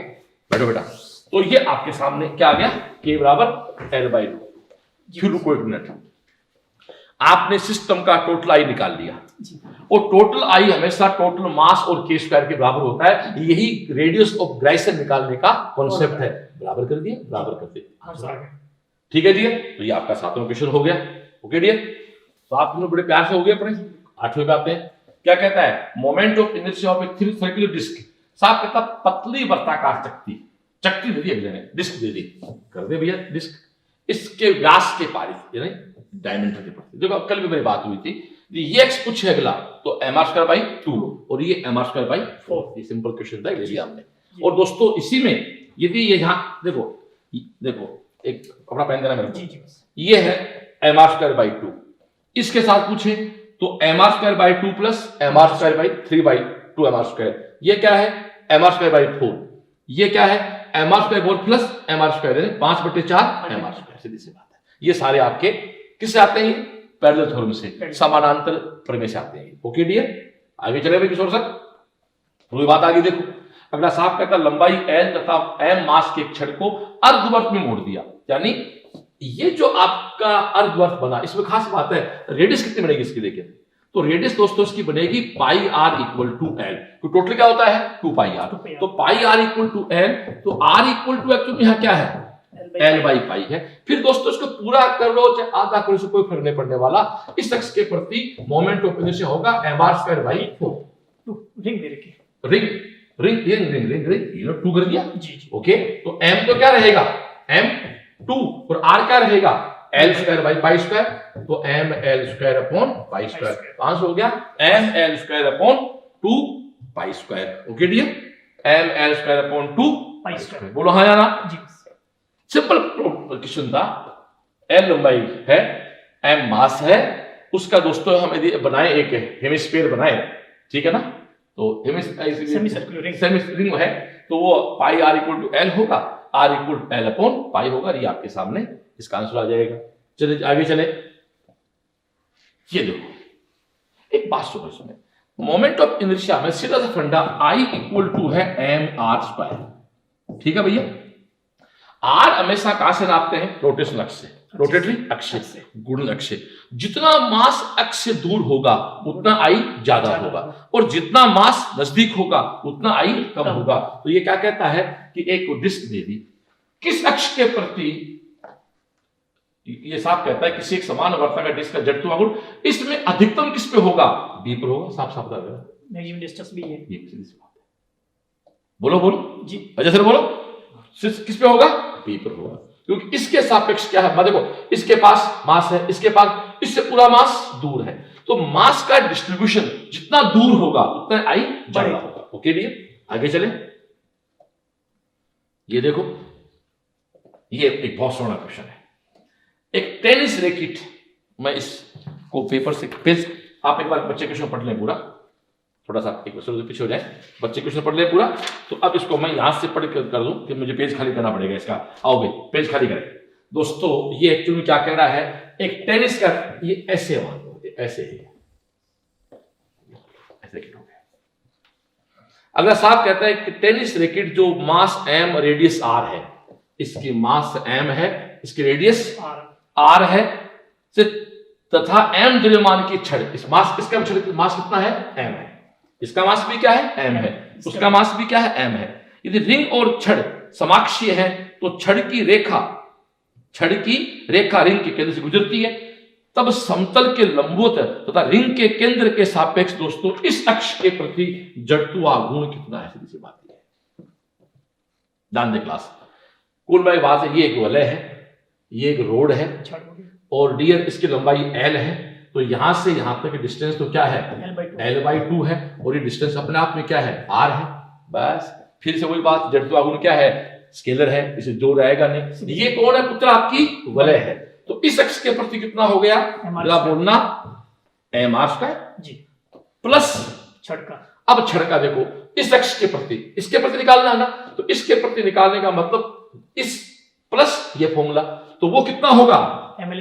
बैठो बेटा। तो ये आपके सामने क्या आ गया? k बराबर L/2। फिर रुको एक मिनट, आपने सिस्टम का टोटल I निकाल लिया, और टोटल I हमेशा टोटल मास और k² के बराबर होता है। यही रेडियस ऑफ गायरेशन निकालने का कॉन्सेप्ट है। बराबर कर दिया, बराबर कर दिया, ठीक है डियर। तो ये आपका 7वां क्वेश्चन हो गया। ओके डियर, तो आप दोनों बड़े प्यार से हो गए अपने। 8वें पे आते हैं, क्या कहता है? Moment of inertia of a three circular disc. साहब कहता पतली वर्ताकार चक्ति दे दी, अगले डिस्क दे दी, कर दे भैया डिस्क, इसके व्यास के पारित यानी डायमीटर के प्रति। देखो कल भी मेरी बात हुई थी, ये x पूछे अगला तो mr स्क्वायर बाई 2 और ये mr स्क्वायर बाई 4। ये सिंपल क्वेश्चन था, ले लिया हमने। और दोस्तों इसी में यदि ये यहाँ देखो एक अपना पेन देना मेरे को, ये है mr स्क्वायर बाई 2, इसके साथ पूछे तो mr square by 2 plus mr square by 3 by 2 mr square, ये क्या है mr स्क्वायर बाई 4, ये क्या है mr square 4 plus mr square 5/4 mr square. सीधी सी बात है, ये सारे आपके किससे आते हैं? पैरेलल थ्योरम से, समानांतर प्रमेय से आते हैं। ओके डियर, आगे चले भाई किशोर सर, पूरी बात आगे देखो। अगला साफ कहता लंबाई l तथा m मास के एक छड़ को अर्धवर्त में मोड़ दिया, यानी ये जो आपका अर्धवर्त बना, इसमें खास बात है रेडियस कितनी बनेगी इसकी, देखिए तो रेडियस दोस्तों इसकी बनेगी पाई आर इक्वल टू एल, तो टोटल क्या होता है 2 पाई आर, तो पाई आर इक्वल टू एल, तो आर इक्वल टू एक्चुअली यहाँ क्या है एल बाई पाई है। फिर दोस्तों इसको पूरा कर लो चाहे आधा करो, से कोई फर्क नहीं पड़ने वाला, इस अक्ष के प्रति मोमेंट ऑफ इनर्शिया होगा mr स्क्वायर बाई 4। रिंग दे रखी, ring ring ring ring ring ring ये 2 कर दिया जी। ओके, तो m तो क्या रहेगा m 2 और r क्या रहेगा l square by pi square, तो m l square upon pi square, answer हो गया m l square upon 2 pi square. Okay dear, m l square upon 2 pi square, बोलो हाँ या ना जी। सिंपल क्वेश्चन था, m लंबाई है, m मास है, उसका दोस्तों हमें बनाए एक हेमिस्फीयर बनाए, ठीक है ना, तो सेमी रिंग है, तो वो pi R equal to L होगा, R equal to L upon pi होगा, ये आपके सामने इसका आंसर आ जाएगा। चलिए आगे चले, ये देखो एक बात सुनो, इसमें मोमेंट ऑफ इनर्शिया में सीधा सा फंडा आई इक्वल टू है एम आर स्क्वायर, ठीक है भैया। आर हमेशा कहां से नापते हैं? रोटेशन अक्ष से, रोटेटरी अक्ष से, घूर्णन अक्ष से। जितना मास अक्ष से दूर होगा उतना आई ज्यादा होगा, और जितना मास नजदीक होगा उतना आई कम होगा। तो ये क्या कहता है कि एक डिस्क दे दी, किस अक्ष के प्रति, ये साफ कहता है किसी एक समान वर्ताकार डिस्क का जड़त्व गुण इसमें अधिकतम किस पे होगा? बी पर होगा, साफ साफ बता रहा मैक्सिमम डिस्टेंस भी है, बोलो बोलो जी, अजय सर बोलो, किस पे होगा? बी पर होगा, क्योंकि इसके सापेक्ष क्या है, देखो इसके पास मास है, इसके पास, इससे पूरा मास दूर है, तो मास का डिस्ट्रीब्यूशन जितना दूर होगा उतना आई ज्यादा होगा। ओके डियर, आगे चले, ये देखो ये एक बहुत सोना क्वेश्चन है, एक टेनिस रैकेट, मैं इसको पेपर से पेज, आप एक बार बच्चे क्वेश्चन पढ़ लें पूरा, थोड़ा सा एक पीछे हो जाए, बच्चे क्वेश्चन पढ़ ले पूरा, तो अब इसको मैं यहां से पढ़ कर दूं कि मुझे पेज खाली करना पड़ेगा इसका। आओगे पेज खाली करें दोस्तों, ये एक्चुअली क्या कह रहा है, एक टेनिस का ये ऐसे ऐसे है, ऐसे अगला साहब कहता है कि टेनिस रैकेट जो मास m रेडियस r है, इसकी मास m है, इसकी रेडियस r है, तथा m द्रव्यमान की छड़, इस मास, इसका छड़ मास कितना है? m है, इसका मास भी क्या है? m है, उसका मास भी क्या है? m है। यदि रिंग और छड़ समाक्षीय है तो छड़ की रेखा रिंग के केंद्र से गुजरती है, तब समतल के लंबवत तथा रिंग के केंद्र के सापेक्ष दोस्तों इस अक्ष के प्रति जड़त्वाघूर्ण कितना है? सीधी सी बात है, ध्यान दे क्लास, कुल में बात है, ये एक वलय है, ये एक रोड है, और डियर इसकी लंबाई l है, तो यहां से यहां तक डिस्टेंस तो क्या है? l/2 है, और ये डिस्टेंस अपने आप में क्या है? r है। बस फिर से वही बात, जड़त्वाघूर्ण क्या है? स्केलर है, इसे जोड़ आएगा नहीं। ये कौन है पुत्र? आपकी वलय है, तो इस अक्ष के प्रति कितना हो गया? बोलना mr स्क्वायर जी प्लस छड़ का। अब छड़ का देखो, इस अक्ष के प्रति, इसके प्रति निकालना है ना, तो इसके प्रति निकालने का मतलब इस प्लस ये फॉर्मूला, तो वो कितना होगा? m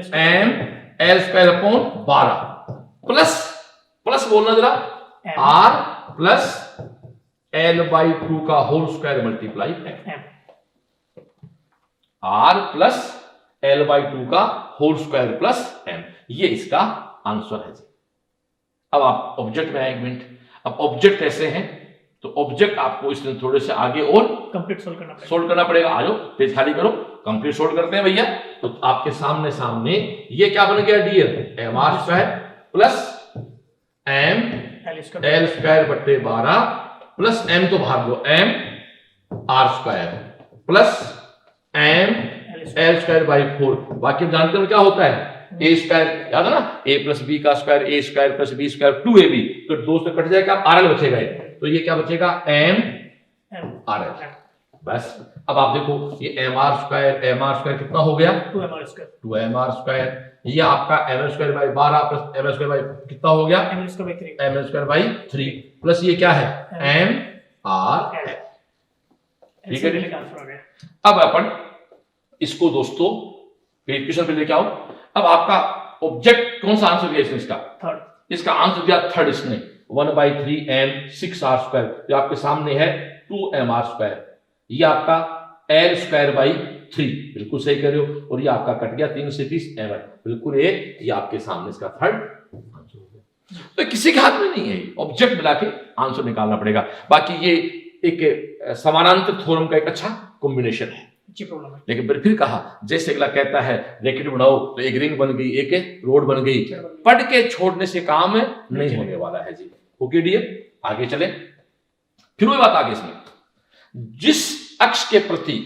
l square upon 12 plus बोलना जरा r प्लस l/2 का whole square multiply m, r plus l/2 का होल स्क्वायर प्लस m, ये इसका आंसर है जी। अब आप ऑब्जेक्ट में आए, एक मिनट, अब ऑब्जेक्ट कैसे हैं, तो ऑब्जेक्ट आपको इसमें थोड़े से आगे और कंप्लीट सोल्व करना पड़ेगा। आ जाओ, पेज खाली करो, कंप्लीट सोल्व करते हैं भैया। तो आपके सामने ये क्या बन गया dear? mr square plus m l square बट्टे 12 प्लस m तो भाग दो m r square plus m l square by 4। बाकी जानते हो क्या होता है? ए स्क्वायर याद है ना, ए प्लस बी का square, a square plus b square 2ab, तो 2 से कट जाएगा, आरएल बचेगा, तो ये क्या बचेगा, एम आर एल। बस अब आप देखो ये एम आर स्क्वायर कितना हो गया, 2mr स्क्वायर, ये आपका M L square by 12 plus M L square by कितना हो गया, M L square by 3 plus ये क्या है, एम आर एल। ठीक है, अब अपन इसको दोस्तों क्वेश्चन पे लेके आओ। अब आपका ऑब्जेक्ट कौन सा आंसर दिया इसने, इसका थर्ड, इसका आंसर दिया थर्ड इसने 1/3m 6r स्क्वायर, जो आपके सामने है 2mr स्क्वायर, ये आपका l स्क्वायर बाई 3, बिल्कुल सही कर रहे हो, और ये आपका कट गया 3 से 30 m, बिल्कुल ये आपके सामने इसका थर्ड आंसर हो गया। तो किसी के हाथ में नहीं है, ऑब्जेक्ट मिला के आंसर निकालना पड़ेगा। बाकी ये एक समानांतर थ्योरम का एक अच्छा कॉम्बिनेशन है, लेकिन फिर कहा जैसे अगला कहता है रैकेट बनाओ तो एक रिंग बन गई, एक रोड बन गई, पढ़ के छोड़ने से काम नहीं होने वाला है जी। ओके डियर, आगे चले, फिर वही बात आगे इसमें, जिस अक्ष के प्रति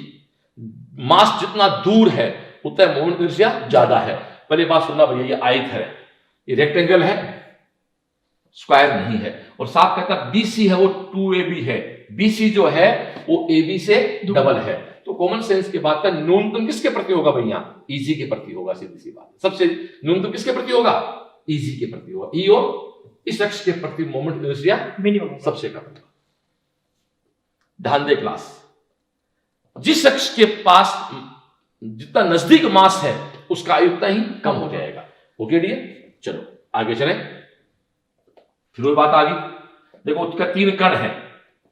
मास जितना दूर है उतना मोमेंट इनर्शिया ज्यादा है। पहले बात सुनना भैया, ये आयत है, ये रेक्टेंगल है, स्क्वायर नहीं है, और साफ कहता BC है वो 2AB है, BC जो है वो AB से डबल है, तो कॉमन सेंस की बात का न्यूनतम किसके प्रति होगा भैया, EG के प्रति होगा, सीधी सी बात। सबसे न्यूनतम किसके प्रति होगा, EG के प्रति होगा, E और इस अक्ष के प्रति मोमेंट इनर्शिया मिनिमम सबसे कम होगा। ध्यान दे क्लास, जिस अक्ष के पास जितना नजदीक मास है उसका आयु उतना ही कम हो जाएगा। ओके डियर, चलो आगे चलें, फिर वो बात आ गई। देखो उसका 3 कण है,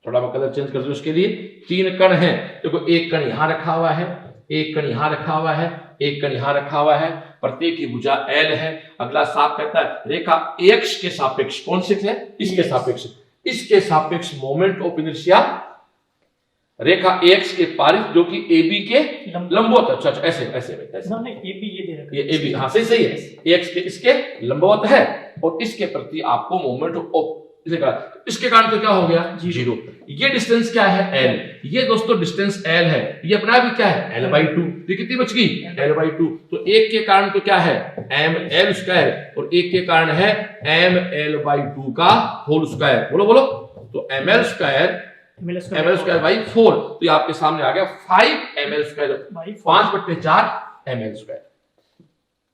थोड़ा मैं कलर चेंज कर दूं उसके लिए, 3 कण है। देखो एक कण यहां रखा हुआ है, एक कण यहां रखा हुआ है, एक कण यहां रखा हुआ है, प्रत्येक की भुजा L है। अगला साफ कहता है रेखा AX के सापेक्ष, कौन से है, इसके सापेक्ष, इसके सापेक्ष moment of inertia Rekha AX के पारित जो कि AB के लंबवत, अच्छा ऐसे ऐसे AB ये AB, हाँ सही है, AX के इसके लंबवत है, और इसके प्रति आपको मोमेंट ऑफ इसके कारण तो क्या हो गया, 0। ये डिस्टेंस क्या है, L, ये दोस्तों डिस्टेंस L है, ये अपना भी क्या है, L/2, ये कितनी बच गई, L/2, तो एक के कारण तो क्या है, ml स्क्वायर, और एक के कारण है ml/2 का होल स्क्वायर, बोलो बोलो, तो ml स्क्वायर बाई 4, तो ये आपके सामने आ गया 5ml स्क्वायर, 5/4 ml स्क्वायर।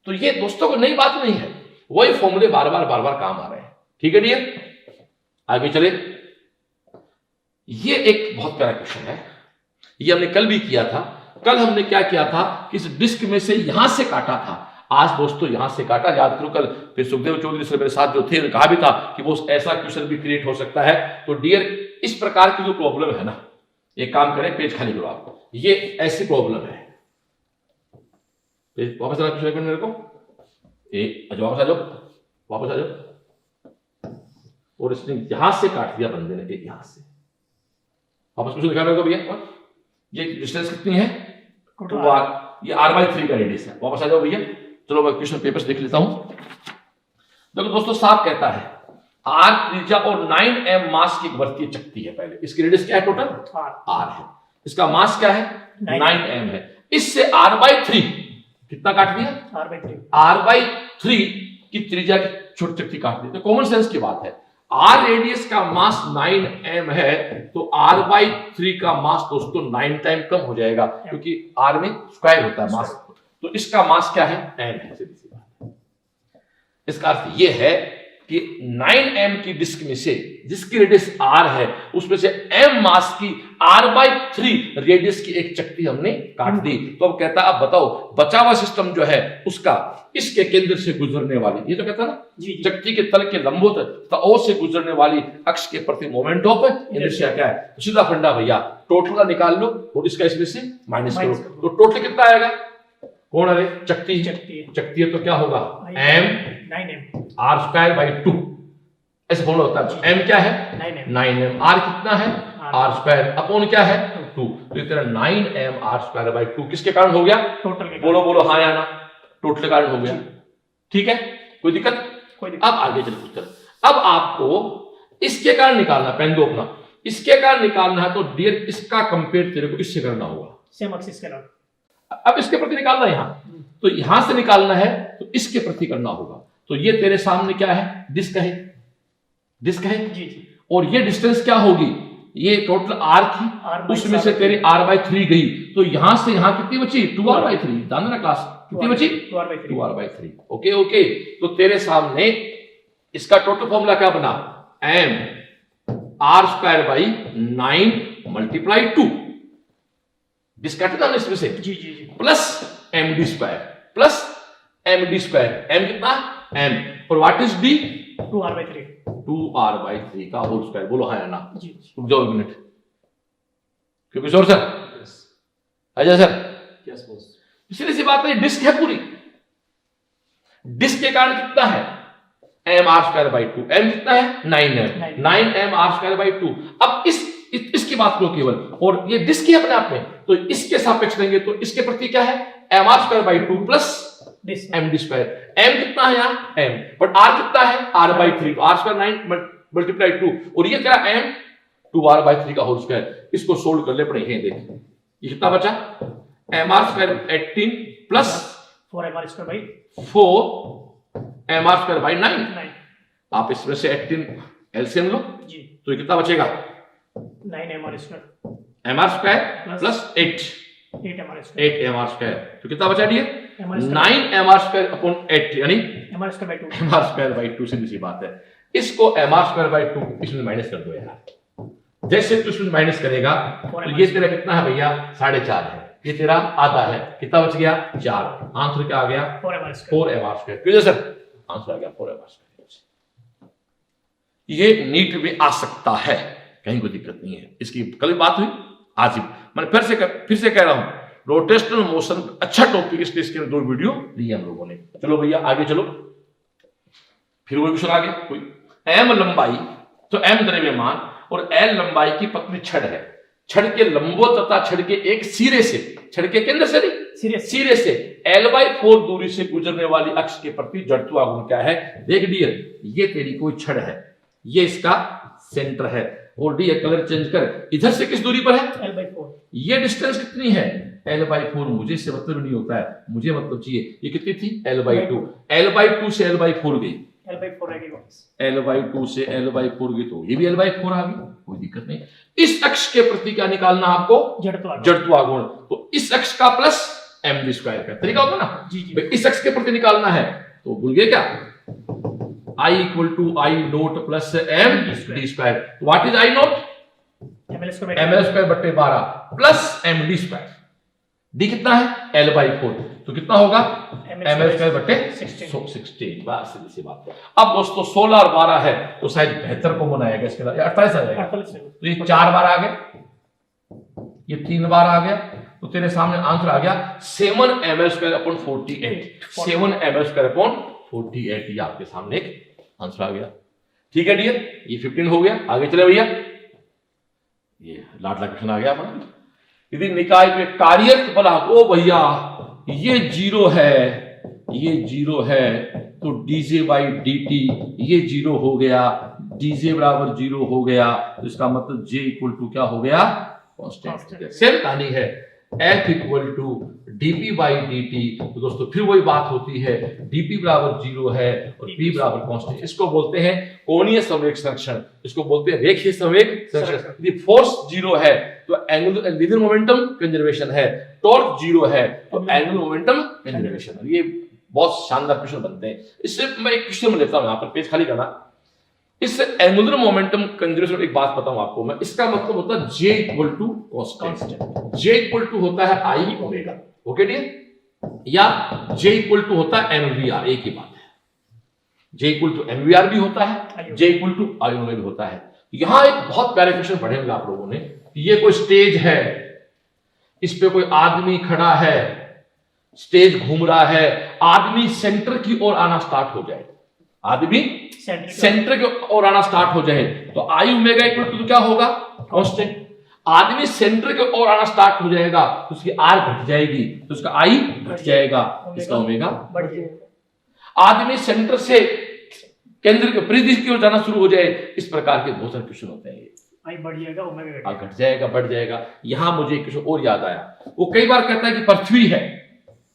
तो ये दोस्तों को नई बात नहीं है, वही फॉर्मूले बार बार काम आ रहे हैं। ठीक है डियर, आगे चले, ये एक बहुत प्यारा क्वेश्चन है, ये हमने कल भी किया था। कल हमने क्या किया था कि इस डिस्क में से यहां से काटा था, आज दोस्तों यहां से काटा, याद करो कल फिर सुखदेव चौधरी सर मेरे साथ जो थे कहा भी था कि वो ऐसा क्वेश्चन भी क्रिएट हो सकता है। तो डियर इस प्रकार की जो प्रॉब्लम है ना, एक काम करें, पेज खाली करो आप, ये ऐसी प्रॉब्लम है, वापस आना मेरे को, वापस आ जाओ, वापस आ जाओ, और इसने यहां से काट दिया बंदे ने, यहां से वापस कुछ दिखा रहे भैया, ये डिस्टेंस कितनी है, ये r/3 का रेडियस है। वापस आ जाओ भैया, चलो मैं क्वेश्चन पेपर्स देख लेता हूं। देखो दोस्तों साफ कहता है r त्रिज्या और 9m मास की वर्तीय चकती है। पहले इसकी रेडियस क्या है, टोटल r है, इसका मास क्या है 9m है, इससे r/3 कितना काट दिया, r/3 की त्रिज्या की छोटी चकती काट दी। तो कॉमन सेंस की बात है, r रेडियस का मास 9m है, तो r/3 का मास दोस्तों 9 टाइम कम हो जाएगा, क्योंकि r में स्क्वायर होता है मास, तो इसका मास क्या है, m है, सीधी सी बात है। इसका अर्थ यह है कि 9m की डिस्क में से जिसकी रेडियस r है उसमें से m मास की r/3 रेडियस की एक चकती हमने काट दी। तो अब कहता है अब बताओ बचा हुआ सिस्टम जो है उसका इसके केंद्र से गुजरने वाली, ये तो कहता है ना चकती के तल के लंबवत तथा O से गुजरने वाली अक्ष के प्रति मोमेंट ऑफ इनर्शिया क्या है, सीधा फंडा भैया, टोटल का निकाल लो और इसका इसमें से माइनस करो, तो टोटल कितना आएगा, कौन अरे चकती है, तो क्या होगा m r/2, ऐसे फॉर्मूला होता है। m क्या है 9m, r कितना है r² अपॉन क्या है 2, तो इतना 9m r²/2 किसके कारण हो गया, टोटल के, बोलो बोलो हाँ या ना, टोटल के कारण हो गया। ठीक है, कोई दिक्कत, अब आगे चलो उत्तर। अब आपको इसके कारण निकालना, पेन दो अपना, इसके कारण निकालना है, तो डियर इसका कंपेयर तेरे को इससे करना होगा, सेम एक्सिस के कारण। अब इसके प्रति निकालना है यहां, तो यहां से निकालना है तो इसके प्रति करना होगा। तो ये तेरे सामने क्या है, डिस्क है, डिस्क है जी जी। और ये डिस्टेंस क्या होगी, ये टोटल r थी, उसमें से तेरी r/3 गई, तो यहां से यहां कितनी बची, 2r/3। ध्यान देना क्लास, कितनी बची, 2r/3। Okay okay. तो तेरे सामने इसका टोटल फॉर्मूला क्या बना, m r²/9 × 2, डिस्कट था इसमें से, जी जी जी, plus md² plus md², m कितना, m, और what is d, 2r/3, 2r/3 का होल स्क्वायर। बोलो हाँ या ना, जी। रुक जाओ एक मिनट, क्योंकि सर अजय सर इसलिए सी बात है, डिस्क है पूरी, डिस्क के कारण कितना है, mr²/2, m कितना है, 9m, 9mr²/2। अब इसकी बात करो केवल, और ये डिस्क है अपने आप में, तो इसके सापेक्ष लेंगे तो इसके प्रति क्या है, mr²/2 प्लस md²। m कितना है यहाँ, m, बट r कितना है, r/3, तो r² 9 × 2, और ये तेरा m 2r/3 का होल स्क्वायर। इसको सोल्व कर ले पड़े, ये देख ये कितना बचा, mr² 18 प्लस 4mr²/9। आप इसमें से 18 एलसीएम लो जी, तो ये कितना बचेगा, 9mr² प्लस 8mr², तो कितना बचा डियर, 9mr²/8, यानी mr²/2। सीधी सी बात है, इसको mr²/2 इसमें माइनस कर दो यार, जैसे तू इसमें माइनस करेगा तो ये तेरा कितना है भैया, 4.5 है, ये तेरा आधा है, कितना बच गया, 4। आंसर क्या आ गया, 4mr²। क्यों सर, आंसर आ गया 4mr²। ये नीट में आ सकता है, कहीं कोई दिक्कत नहीं है, इसकी कल बात हुई, आज ही मैंने फिर से कह रहा हूं, रोटेशनल मोशन अच्छा टॉपिक, इसलिए इसके 2 वीडियो लिए हम लोगों ने। चलो भैया आगे चलो, फिर कोई क्वेश्चन आ गया, कोई m लंबाई, तो m द्रव्यमान और l लंबाई की पतली छड़ है, छड़ के लंबवत तथा छड़ के एक सिरे से, छड़ के केंद्र से नहीं, सिरे से l/4 दूरी से गुजरने वाली अक्ष के प्रति जड़त्वाघूर्ण क्या है। देख डियर, ये तेरी कोई छड़ है, ये इसका सेंटर है, और डियर कलर चेंज कर, इधर से किस दूरी पर है, l/4। ये डिस्टेंस कितनी है, l/4। मुझे इससे मतलब नहीं होता है, मुझे मतलब चाहिए ये कितनी थी, l/2, l/2 से l/4 गई, l/4 आ गई वापस, l/2 से l/4 गई, तो ये भी l/4 आ गई, कोई दिक्कत नहीं। इस अक्ष के प्रति क्या निकालना आपको, जड़त्वाघूर्ण, तो इस अक्ष का प्लस md² का तरीका होगा ना जी जी। इस अक्ष के प्रति निकालना है, तो भूल गए क्या, I = I0 plus md²। What is I0, ml²/12 plus md²। d कितना है, l/4, तो कितना होगा, ml²/16। बस इसी बात है। अब दोस्तों 16 और 12 है, तो शायद 72 को बनाएगा, इसके बाद 48 आ जाएगा, तो ये 4 बार आ गए, ये 3 बार आ गया, तो तेरे सामने आंसर आ गया 7ml²/48, 7ml²/48, ये आपके सामने एक आंसर आ गया। ठीक है डियर, ये 15 हो गया। आगे चले भैया, ये लाडला क्वेश्चन आ गया अपना, यदि निकाय पे कार्यरत बल, ओ भैया ये 0 है, ये 0 है, तो dj/dt ये 0 हो गया, dj = 0 हो गया, तो इसका मतलब j = क्या हो गया, कांस्टेंट। सेम कहानी है, F = dp/dt, तो दोस्तों फिर वही बात होती है, dp = 0 है और p = कांस्टेंट। इसको बोलते हैं कोणीय संवेग संरक्षण, इसको बोलते हैं रेखीय संवेग संरक्षण। यदि फोर्स 0 है तो एंगुलर मोमेंटम कंजर्वेशन है, टॉर्क 0 है तो एंगुलर मोमेंटम कंजर्वेशन है। ये बहुत शानदार क्वेश्चन बनते हैं। इससे मैं एक क्वेश्चन लेता हूं, यहां पर पेज खाली करना। इस एंगुलर मोमेंटम कंजर्वेशन एक बात बताऊं आपको मैं, इसका मतलब होता है J = कांस्टेंट, J = होता है I ओमेगा, ओके डियर, या J = होता है mvr, एक ही बात है, J = mvr भी होता है, J = I ओमेगा भी होता है। यहां एक बहुत प्यारे क्वेश्चन पढ़ेंगे आप लोगों ने, ये कोई स्टेज है, इस पे कोई आदमी खड़ा है, स्टेज घूम रहा है, आदमी सेंटर की ओर आना स्टार्ट हो जाए, आदमी सेंटर की ओर आना स्टार्ट हो जाए, तो आई ओमेगा = क्या होगा, कांस्टेंट। आदमी सेंटर की ओर आना स्टार्ट हो जाएगा तो उसकी आर घट जाएगी, तो उसका आई घट जाएगा, इसका ओमेगा बढ़ जाएगा। आदमी सेंटर से केंद्र के परिधि की ओर जाना शुरू हो जाए, इस प्रकार के बहुत सारे क्वेश्चन होते हैं, आई बढ़ जाएगा, ओमेगा घट जाएगा, बढ़ जाएगा। यहां मुझे एक क्वेश्चन और याद आया, वो कई बार कहता है कि पृथ्वी है,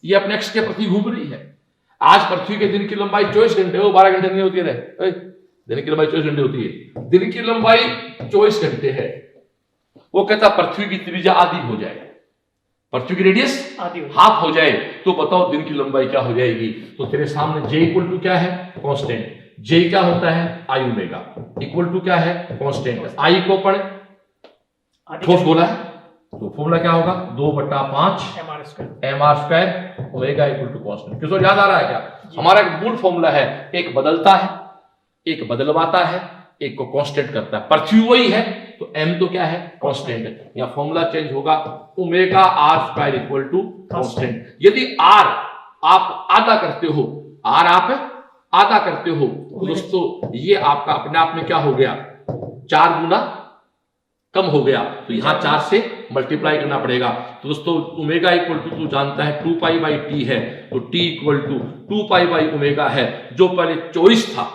ये अपने अक्ष के प्रति घूम रही है, आज पृथ्वी के दिन की लंबाई 24 घंटे हो, 12 घंटे नहीं होती है। दिन की लंबाई 24 घंटे होती है, दिन की लंबाई 24 घंटे है। वो कहता पृथ्वी की त्रिज्या आधी हो जाए, पृथ्वी की रेडियस हाफ हो जाए, तो बताओ दिन की लंबाई क्या हो जाएगी। तो तेरे सामने जे इक्वल टू क्या है, कांस्टेंट। जे क्या होता है, आई ओमेगा, इक्वल टू क्या है, कांस्टेंट। आई को पढ़े ठोस बोला है, तो फॉर्मूला क्या होगा, 2/5 mr स्क्वायर ओमेगा इक्वल टू कांस्टेंट। किसको याद आ रहा है क्या? हमारा एक मूल फॉर्मूला है, एक बदलता है, एक बदलवाता है, एक को कांस्टेंट करता है। पृथ्वी वही है तो m तो क्या है, कांस्टेंट है। या फॉर्मूला चेंज होगा, omega R square equal to constant. यदि r आप आधा करते हो, r आप आधा करते हो, तो दोस्तों ये आपका अपने आप में क्या हो गया, 4 गुना कम हो गया, तो यहां 4 से मल्टीप्लाई करना पड़ेगा। तो दोस्तों ओमेगा इक्वल टू तू जानता है 2 पाई बाई टी है, तो t equal to 2 pi by omega है, जो पहले 24 था।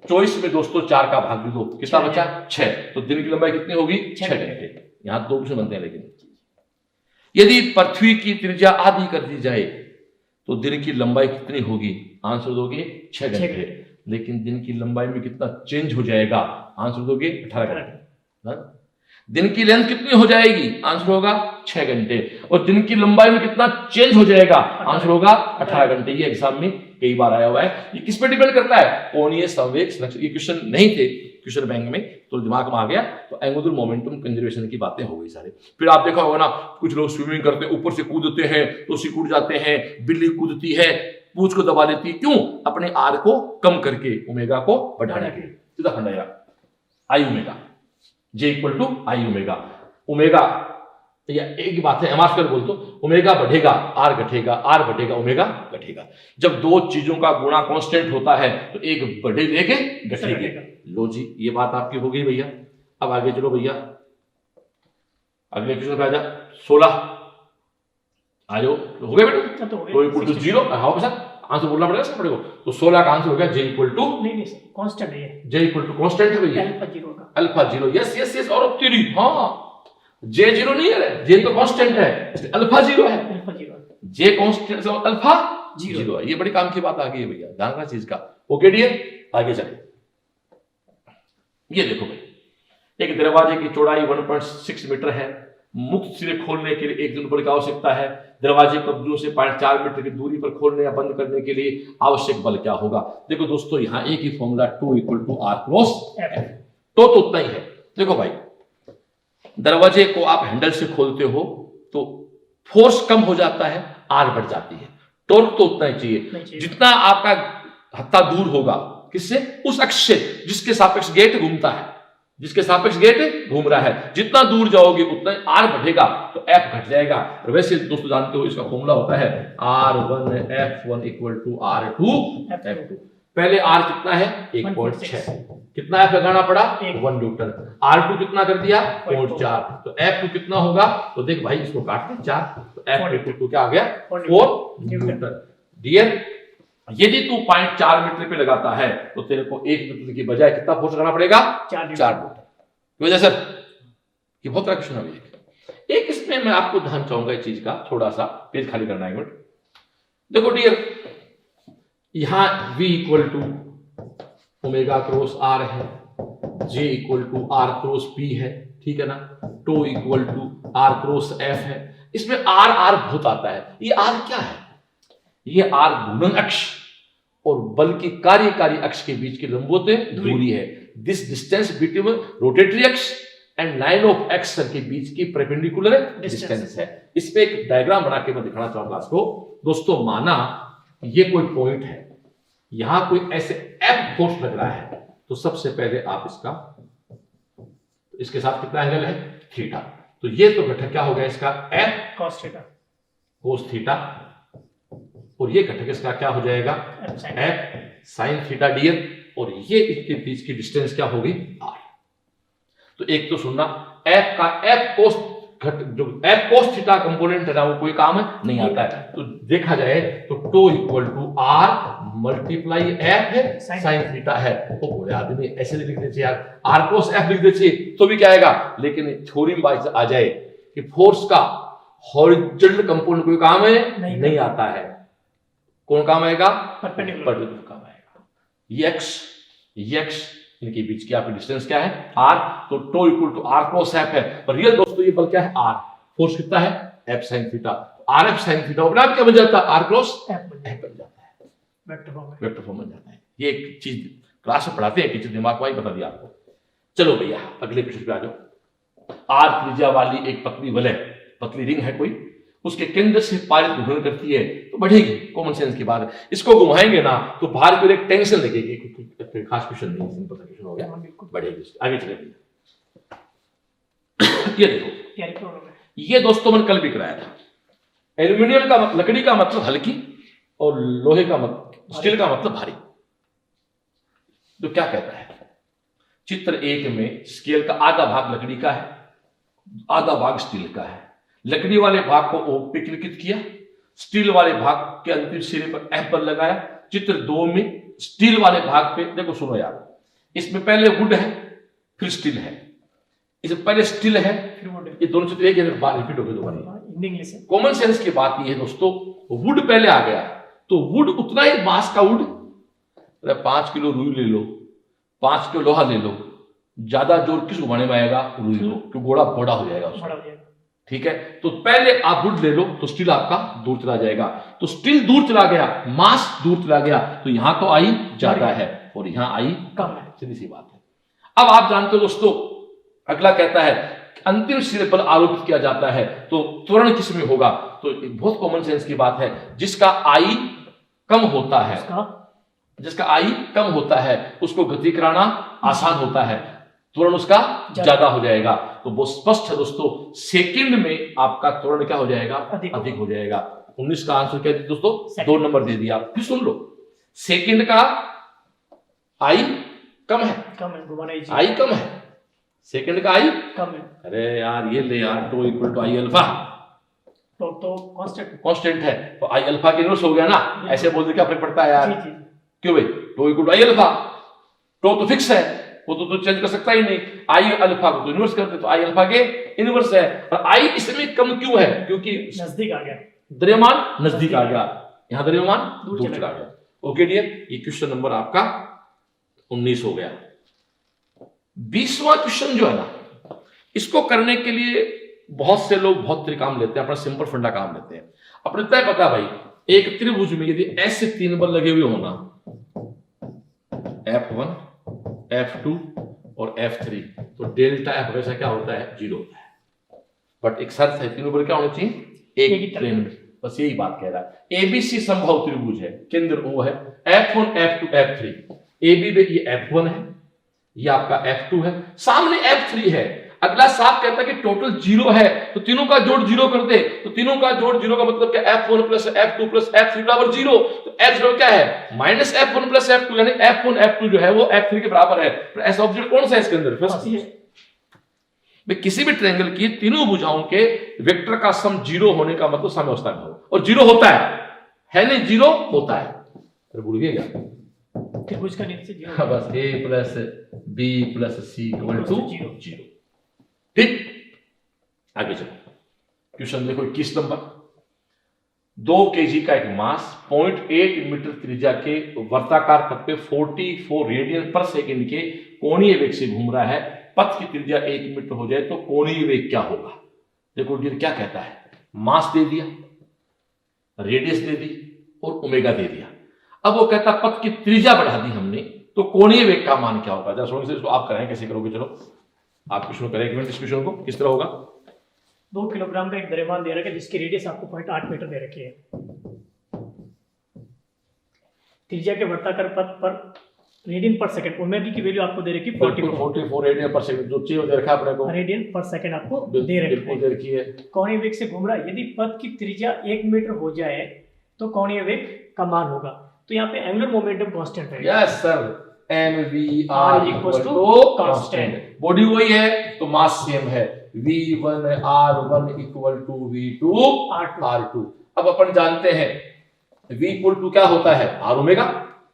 24 में दोस्तों 4 का भाग भी दो, कितना बचा, 6। तो दिन की लंबाई कितनी होगी, 6 घंटे। यहां 2 क्वेश्चन बनते हैं। लेकिन यदि पृथ्वी की त्रिज्या आधी कर दी जाए तो दिन की लंबाई कितनी होगी, आंसर दोगे 6 घंटे। लेकिन दिन की लंबाई में कितना चेंज हो जाएगा, आंसर दोगे 18 घंटे। दिन की लेंथ कितनी हो जाएगी, आंसर होगा 6 घंटे। और दिन की लंबाई में कितना चेंज हो जाएगा, आंसर होगा 18 घंटे। ये एग्जाम में कई बार आया हुआ है। ये किस पे डिपेंड करता है, कोणीय संवेग संरक्षण। ये क्वेश्चन नहीं थे क्वेश्चन बैंक में, तो दिमाग में आ गया, तो एंगुलर मोमेंटम कंजर्वेशन की बातें हो गई सारे। फिर आप देखा होगा ना, कुछ लोग स्विमिंग करते हैं, ऊपर से कूदते हैं तो सिकुड़ जाते हैं, बिल्ली कूदती है पूंछ को दबा लेती है, क्यों, अपने आर को कम करके ओमेगा को बढ़ाने के लिए। सीधा फंडाएगा, I omega, J equal to I omega. Omega या एक ही बात है, एम आर स्क्वायर बोल दो, ओमेगा बढ़ेगा आर घटेगा, आर बढ़ेगा ओमेगा घटेगा। जब दो चीजों का गुणा कांस्टेंट होता है तो एक बढ़ेगी एक घटेगी। लो जी, ये बात आपकी हो गई भैया। अब आगे चलो भैया, अगले क्वेश्चन पे आ जा। 16 आ जाओ, हो गया बेटा, तो इक्वल टू 0। हाँ सर, आंसर बोलना पड़ेगा सर अपने को। तो 16 का आंसर हो गया जे इक्वल टू, नहीं कांस्टेंट है, जे इक्वल टू कांस्टेंट है भैया, अल्फा 0। यस यस यस, और तेरी हाँ, जे 0 नहीं है, जे तो कांस्टेंट है, अल्फा 0 है, जे कांस्टेंट अल्फा 0 है। ये बड़ी काम की बात आ गई है भैया, जानना चीज का। ओके डियर, आगे चले। ये देखो भाई, एक दरवाजे की चौड़ाई 1.6 मीटर है। मुक्त सिरे खोलने के लिए 1 जनपद की आवश्यकता है। दरवाजे को कब्जों से 0.4 मीटर की दूरी पर खोलने या बंद करने के लिए आवश्यक बल क्या होगा। देखो दोस्तों, यहां एक ही formula 2 equal to r cross F. तो उतना ही है। देखो भाई, दरवाजे को आप हैंडल से खोलते हो तो फोर्स कम हो जाता है, आर बढ़ जाती है। टॉर्क तो उतना ही चाहिए, जितना आपका हत्था दूर होगा किससे, उस अक्ष से जिसके सापेक्ष गेट घूमता है, जिसके सापेक्ष गेट घूम रहा है, जितना दूर जाओगे उतना आर बढ़ेगा तो एफ घट जाएगा। और वैसे दोस्तों जानते हो इसका फॉर्मूला होता है R1 F1 equal to R2 F2। पहले आर कितना है, 1.6, कितना एफ लगाना पड़ा, 1 न्यूटन। R2 कितना कर दिया, 0.4, तो F2 कितना होगा, तो देख भाई इसको काट दे 4, तो F इक्वल टू क्या आ गया, 4 न्यूटन। डियर, यदि तू 0.4 मीटर पे लगाता है तो तेरे को 1 न्यूटन की बजाय कितना फोर्स लगाना पड़ेगा, 4 न्यूटन। वजह सर ये बहुत क्वेश्चन है। एक इसमें मैं आपको ध्यान चाहूंगा इस चीज का, थोड़ा सा पेज खाली करना है। एक मिनट देखो डियर, यहां V equal to omega cross R है, J equal to R cross P है, ठीक है ना, tau equal to R cross F है। इसमें R बहुत आता है। ये R क्या है, ये R घूर्णन अक्ष और बल की कार्यकारी अक्ष के बीच की लंबवत दूरी है। दिस डिस्टेंस बिटवीन रोटेटरी अक्ष एंड लाइन ऑफ एक्स के बीच की परपेंडिकुलर डिस्टेंस है। इस पे एक डायग्राम बना के मैं दिखाना चाहूंगा आपको। दोस्तों माना ये कोई पॉइंट है, यहां कोई ऐसे एफ फोर्स लग रहा है, तो सबसे पहले आप इसके साथ कितना एंगल है, थीटा। तो ये तो घटक क्या हो गया इसका, एफ कोस थीटा, और ये घटक इसका क्या हो जाएगा, एफ साइन थीटा डियर। और ये इसके बीच की डिस्टेंस क्या होगी, आर। तो एक तो सुनना, एफ का एफ कोस जो एफ कोस थीटा कंपोनेंट है ना, वो कोई काम नहीं आता है। तो देखा जाए तो tau equal to R multiply F है साइन थीटा है। तो बोले आदमी ऐसे लिख देते यार, आर कोस एफ लिख देते तो भी क्या आएगा, लेकिन थ्योरम वाइज आ जाए कि फोर्स का हॉरिजॉन्टल कंपोनेंट कोई काम है नहीं आता है, कौन काम आएगा? परपेंडिकुलर परपेंडिकुलर काम आएगा। ये x इनके बीच की आपकी डिस्टेंस क्या है? r। तो tau equal to r cross f है, पर रियल दोस्तों ये बल क्या है? r। फोर्स कितना है? f sin theta. rf sin theta अपने आप क्या बन जाता है? r क्रॉस f बन जाता है, वेक्टर फॉर्म बन जाता है। ये एक चीज क्लास में पढ़ाते हैं टीचर, दिमाग में बता दिया आपको। चलो भैया अगले क्वेश्चन पे आ जाओ। r त्रिज्या वाली एक पतली वलय, पतली रिंग है कोई, उसके केंद्र से पारित घूर्णन करती है तो बढ़ेगी। कॉमन सेंस की बात है, इसको घुमाएंगे ना तो बाहर की ओर एक टेंशन लगेगी। कोई खास क्वेश्चन नहीं, सिंपल सा क्वेश्चन हो गया, बढ़ेगी। आगे चलेंगे। ये देखो, ये दोस्तों मैंने कल भी कराया था। एल्यूमिनियम का लकड़ी का मतलब हल्की और लोहे का मतलब स्टील का मतलब भारी। तो क्या कहता है चित्र 1 में, स्केल का आधा भाग लकड़ी का है, आधा भाग स्टील का है। लकड़ी वाले भाग को O पे क्लिक किया, स्टील वाले भाग के अंतिम सिरे पर F पर लगाया। चित्र 2 में स्टील वाले भाग पे देखो, सुनो यार, इसमें पहले वुड है फिर स्टील है, इसमें पहले स्टील है फिर वुड है। ये दोनों चित्र एक बार रिपीट हो गए दोबारा। इंग्लिश है। कॉमन सेंस की बात ये है दोस्तों, वुड पहले आ गया तो वुड उतना ही मास का वुड, 5 किलो रुई ले लो, 5 किलो लोहा ले लो, ज्यादा जोर किस घुमाने में आएगा? रुई को, क्योंकि घोड़ा बड़ा हो जाएगा उसका। ठीक है, तो पहले आप वुड ले लो तो स्टील आपका दूर चला जाएगा। तो स्टील दूर चला गया, मास दूर चला गया, तो यहां तो आई ज्यादा है और यहां आई कम है। सीधी सी बात है। अब आप जानते हो दोस्तों, अगला कहता है अंतिम सिरे पर आरोपित किया जाता है तो त्वरण किस में होगा? तो बहुत कॉमन सेंस की बात है, जिसका आई कम होता है, जिसका आई कम होता है उसको गति कराना आसान होता है, त्वरण उसका ज्यादा हो जाएगा। तो वो स्पष्ट है दोस्तों, सेकंड में आपका त्वरण क्या हो जाएगा? अधिक हो जाएगा। 19 का आंसर क्या दिया दोस्तों? 2 नंबर दे दिया। फिर सुन लो, सेकंड का आई कम है, आई कम है, सेकंड का आई कम है। अरे यार ये ले यार, tau equal to I alpha, तो कांस्टेंट है, तो आई अल्फा के इनवर्स हो गया ना। ऐसे बोलते क्या फर्क पड़ता है यार? क्यों भाई? Tau equal to I alpha, tau तो फिक्स है, वो तो चेंज कर सकता ही नहीं। आई अल्फा को तो इनवर्स कर दे, तो आई अल्फा के इनवर्स है। और आई इसमें कम क्यों है? क्योंकि नजदीक आ गया, द्रव्यमान नजदीक आ गया, यहां द्रव्यमान दूर चला गया। ओके डियर, ये क्वेश्चन नंबर आपका 19 हो गया। 20वां क्वेश्चन जो है ना, इसको करने के लिए बहुत से लोग बहुत तरीका काम लेते हैं, अपना सिंपल फंडा काम लेते हैं। अपने तय पता भाई, एक त्रिभुज में यदि ऐसे 3 बल लगे हुए होना, F1 F2 और F3, तो डेल्टा F वैसा क्या होता है? 0 होता है। बट एक शर्त है, तीनों बल क्या होने चाहिए? एक ही प्लेन में। बस यही बात कह रहा है। ABC समबाहु त्रिभुज है, केंद्र O है, F1 F2 F3, AB में ये F1 है, ये आपका F2 है, सामने F3 है। अगला साफ कहता है कि टोटल 0 है, तो तीनों का जोड़ 0 कर दे। तो तीनों का जोड़ 0 का मतलब क्या? F1 plus F2 plus F3 बराबर 0। तो F0 क्या है? माइनस F1 प्लस F2, यानी F1 F2 जो है वो F3 के बराबर है। तो ऐसा ऑब्जेक्ट कौन सा है इसके अंदर? किसी भी ट्रायंगल की तीनों भुजाओं के वेक्टर का सम 0 होने का मतलब साम्यावस्था में हो, और 0 होता है नहीं? 0 होता है। अरे भूल गए क्या? त्रिभुज का नीचे 0, बस A plus B plus C equal to 0। ठीक, आगे चलो। क्वेश्चन देखो 21 नंबर। 2 kg का एक मास 0.8 मीटर त्रिज्या के वर्ताकार पथ पे 44 रेडियन पर सेकंड के कोणीय वेग से घूम रहा है। पथ की त्रिज्या 1 मीटर हो जाए तो कोणीय वेग क्या होगा? देखो डियर क्या कहता है, मास दे दिया, रेडियस दे दी और ओमेगा दे दिया। अब वो कहता पथ की त्रिज्या बढ़ा दी हमने, तो कोणीय वेग का मान क्या होगा? जरा सोचने से इसको आप कराएं, कैसे करोगे? चलो आप क्वेश्चन करें, एक मिनट। इस क्वेश्चन को किस तरह होगा? 2 किलोग्राम का एक द्रव्यमान दे रखा है जिसकी रेडियस आपको 0.8 मीटर दे रखी है। त्रिज्या के वर्ताकार पथ पर रेडियन पर सेकंड, ओमेगा की वैल्यू आपको दे रखी है 44 रेडियन पर सेकंड, जो चाहिए दे रखा है अपने को, रेडियन पर सेकंड आपको दे रखी है। कोणीय वेग से घूम रहा है, यदि पथ की त्रिज्या 1 मीटर हो जाए तो कोणीय वेग का मान होगा। तो यहाँ पे एंगुलर मोमेंटम कांस्टेंट है। Yes sir, mv r equal to constant. Body वही है तो मास सेम है, v1 r1 equal to v2 r2। अब अपन जानते हैं v इक्वल टू क्या होता है? r omega.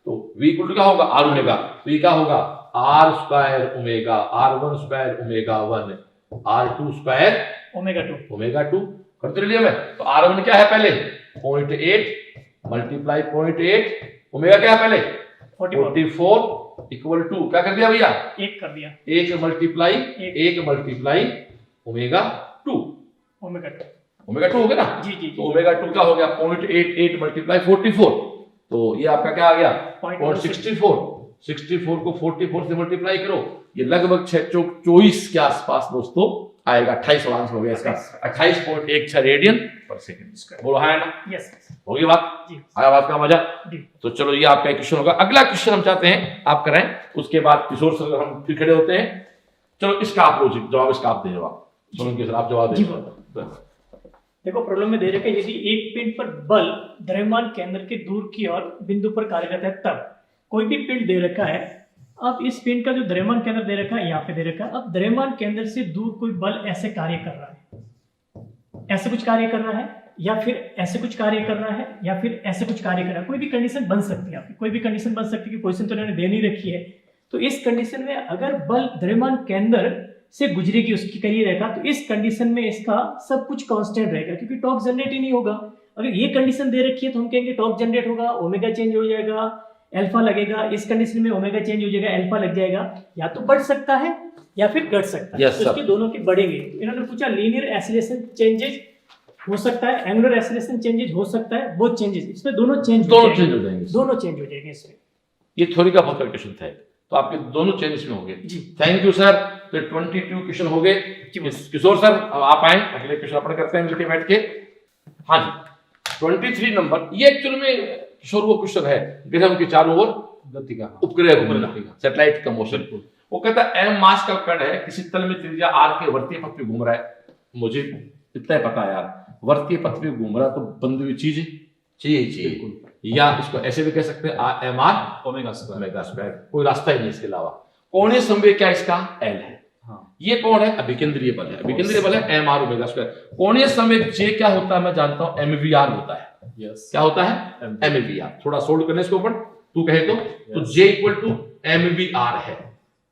तो v इक्वल टू क्या होगा? r omega. तो ये क्या होगा? r square omega, r1 square omega 1, r2 square omega 2 करते रहिए मैं। तो r1 क्या है? पहले 0.8 मल्टीप्लाई 0.8, ओमेगा क्या है पहले 44 इक्वल टू क्या कर दिया भैया, एक कर दिया, एक मल्टीप्लाई ओमेगा 2, ओमेगा 2 हो गया ना जी जी तो ओमेगा 2 क्या हो गया 0.88 मल्टीप्लाई 44, तो ये आपका क्या आ गया 0.64, 64 को 44 से मल्टीप्लाई करो, ये लगभग 624 के आसपास दोस्तों आएगा, 28 आंसर हो गया इसका, 28.16 रेडियन पर सेकंड। बोलो है ना, यस होगी बात, आया बात का मजा। तो चलो ये आपका एक क्वेश्चन होगा। अगला क्वेश्चन हम चाहते हैं आप करें, उसके बाद किशोर सर हम फिर खड़े होते हैं। चलो इसका आप लॉजिक जवाब इसका आप दे दो, आप सुनो आप जवाब दे। देखो प्रॉब्लम में दे रखे यदि एक पिंड पर बल द्रव्यमान केंद्र के दूर की ओर बिंदु पर कार्यरत है, तब कोई भी पिंड दे रखा है। अब इस पिंड का जो द्रव्यमान केंद्र दे रखा है यहाँ पे दे रखा है, अब द्रव्यमान केंद्र से दूर कोई बल ऐसे कार्य कर रहा है, ऐसे कुछ कार्य कर रहा है, या फिर ऐसे कुछ कार्य कर रहा है, या फिर ऐसे कुछ कार्य कर रहा है। कोई भी कंडीशन बन सकती है आपकी, कोई भी कंडीशन बन सकती है कि पोजीशन तो इन्होंने दे नहीं रखी है। तो इस कंडीशन में अगर बल द्रव्यमान केंद्र से गुजरेगी उसकी करिए रहेगा, तो इस कंडीशन में इसका सब कुछ कांस्टेंट रहेगा, क्योंकि टॉर्क जनरेट ही नहीं होगा। अगर ये कंडीशन दे रखी है तो हम कहेंगे टॉर्क जनरेट होगा, ओमेगा चेंज हो जाएगा, अल्फा लगेगा। इस कंडीशन में ओमेगा चेंज हो जाएगा, अल्फा लग जाएगा, या तो बढ़ सकता है या फिर घट सकता है। yes, तो इसके दोनों के बढ़ेंगे। इन्होंने पूछा लीनियर एक्सीलरेशन चेंजेस हो सकता है, एंगुलर एक्सीलरेशन चेंजेस हो सकता है, वो चेंजेस, इसमें दोनों चेंज हो जाएंगे, दोनों चेंज हो जाएंगे इसमें। ये थ्योरी का बहुत क्वेश्चन था, तो आपके दोनों चेंज इसमें हो गए। Thank you sir. तो 22 क्वेश्चन हो गए। किशोर सर अब आप आए, अगले क्वेश्चन अपन करते हैं मिलके बैठ के। हाँ जी 23 नंबर, ये एक्चुअली में किशोर वो क्वेश्चन है ग्रह के चारों ओर गति का उपग्रह घूमना, सैटेलाइट का मोशन। वो कहता है एम मास का कण है, किसी तल में त्रिज्या आर के वर्तीय पथ पे घूम रहा है। मुझे इतना ही पता है यार, वर्तीय पथ पे घूम रहा तो बंधी हुई चीज चाहिए, या इसको ऐसे भी कह सकते हैं एम आर ओमेगा स्क्वायर, कोई रास्ता ही नहीं इसके अलावा। कोणीय संवेग क्या इसका एल है। ये कौन है, अभिकेंद्रीय बल है, अभिकेंद्रीय बल है एम आर ओमेगा स्क्वायर। कोणीय संवेग जे क्या होता है मैं जानता हूं, एमवीआर होता है। क्या होता है, एमवीआर। थोड़ा सोल्व करने इसको ऊपर तू कहे तो जे इक्वल टू एमवीआर है,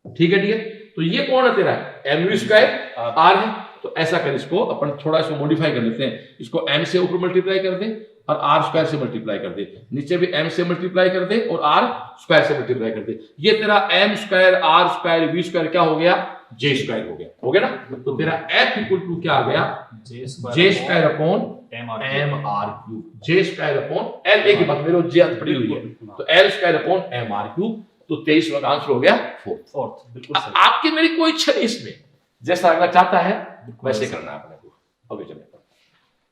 ठीक है डियर। तो ये कौन है तेरा, एमवी स्क्वायर आर है। तो ऐसा कर, इसको अपन थोड़ा इसको मॉडिफाई कर लेते हैं, इसको एम से ऊपर मल्टीप्लाई कर दे और आर स्क्वायर से मल्टीप्लाई कर दे, नीचे भी एम से मल्टीप्लाई कर दे और आर स्क्वायर से मल्टीप्लाई कर दे। ये तेरा M square are square V square क्या हो गया, जे स्क्वायर हो गया ना। तो तेरा एफ इक्वल टू क्या आ गया, J square upon M R cube, J square upon L. एक ही बात मेरे जे पड़ी हुई है, तो L square upon M R cube. तो 23 का आंसर हो गया फोर्थ। बिल्कुल आपकी मेरी कोई इच्छा नहीं इसमें, जैसा अगला चाहता है वैसे करना है अपने को। ओके चलिए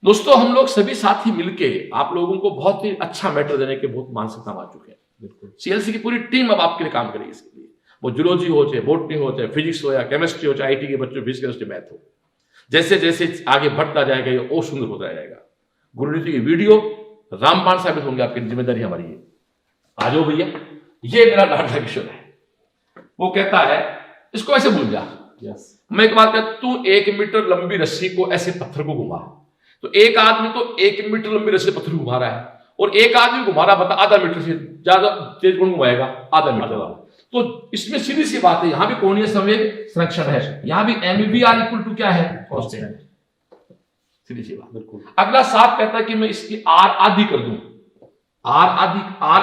दोस्तों, हम लोग सभी साथी मिलके आप लोगों को बहुत ही अच्छा मैटर देने के बहुत मानसिकता आ चुके हैं। सीएलसी की पूरी टीम अब आपके लिए काम करेगी इसके लिए, वो जूलॉजी हो चाहे बॉटनी हो चाहे फिजिक्स हो या केमिस्ट्री हो चाहे आईटी के बच्चों फिजिक्स केमिस्ट्री मैथ हो, जैसे जैसे आगे बढ़ता जाएगा ये और सुंदर होता जाएगा। गुरुनीति की वीडियो रामबाण साबित होंगे, आपकी जिम्मेदारी हमारी है। आ जाओ भैया, ये मेरा लाडला किशोर है। वो कहता है इसको ऐसे भूल जा। मैं एक बात कहता, तू 1 मीटर लंबी रस्सी को ऐसे पत्थर को घुमा, तो एक आदमी तो 1 मीटर लंबी रस्सी पत्थर को घुमा रहा है, और एक आदमी घुमा रहा बता आधा मीटर से ज्यादा तेज कौन घुमाएगा, आधा मीटर वाला। तो इसमें सीधी सी बात है, यहां भी कोणीय संवेग संरक्षण है, यहां भी एमवीआर इक्वल टू क्या है, कांस्टेंट। सीधी सी बात। बिल्कुल। अगला साफ कहता है कि मैं इसकी आर आधी कर दूं, आर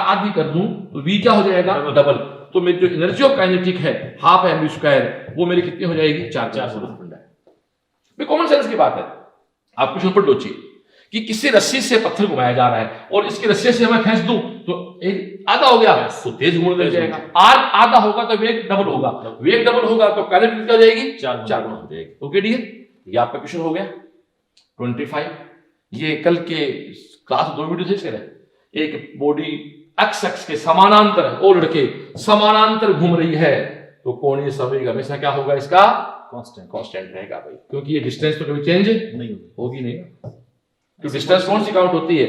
आधी कर दूं तो वी क्या हो जाएगा, डबल। तो मेरी जो एनर्जी ऑफ काइनेटिक है हाफ एम वी स्क्वायर, वो मेरी कितनी हो जाएगी, 4 कॉमन सेंस की बात है। आप कुछ ऊपर लोचिए कि किसी रस्सी से पत्थर घुमाया जा रहा है और इसकी रस्सी से मैं खींच दूं तो एक आधा हो गया तो तेज घूमने लग जाएगा। आर आधा होगा तो वेग डबल होगा, वेग डबल होगा तो काइनेटिक क्या हो जाएगी, 4 गुना हो जाएगी। ओके डियर, ये आपका क्वेश्चन हो गया 25। ये कल के क्लास 2 वीडियो थे इसके, एक बॉडी एक्स के समानांतर और लड़के समानांतर घूम रही है, तो कोणीय संवेग हमेशा क्या होगा, इसका कांस्टेंट रहेगा भाई, क्योंकि ये डिस्टेंस तो कभी चेंज नहीं होगी नहीं। तो डिस्टेंस कौन सी काउंट होती है,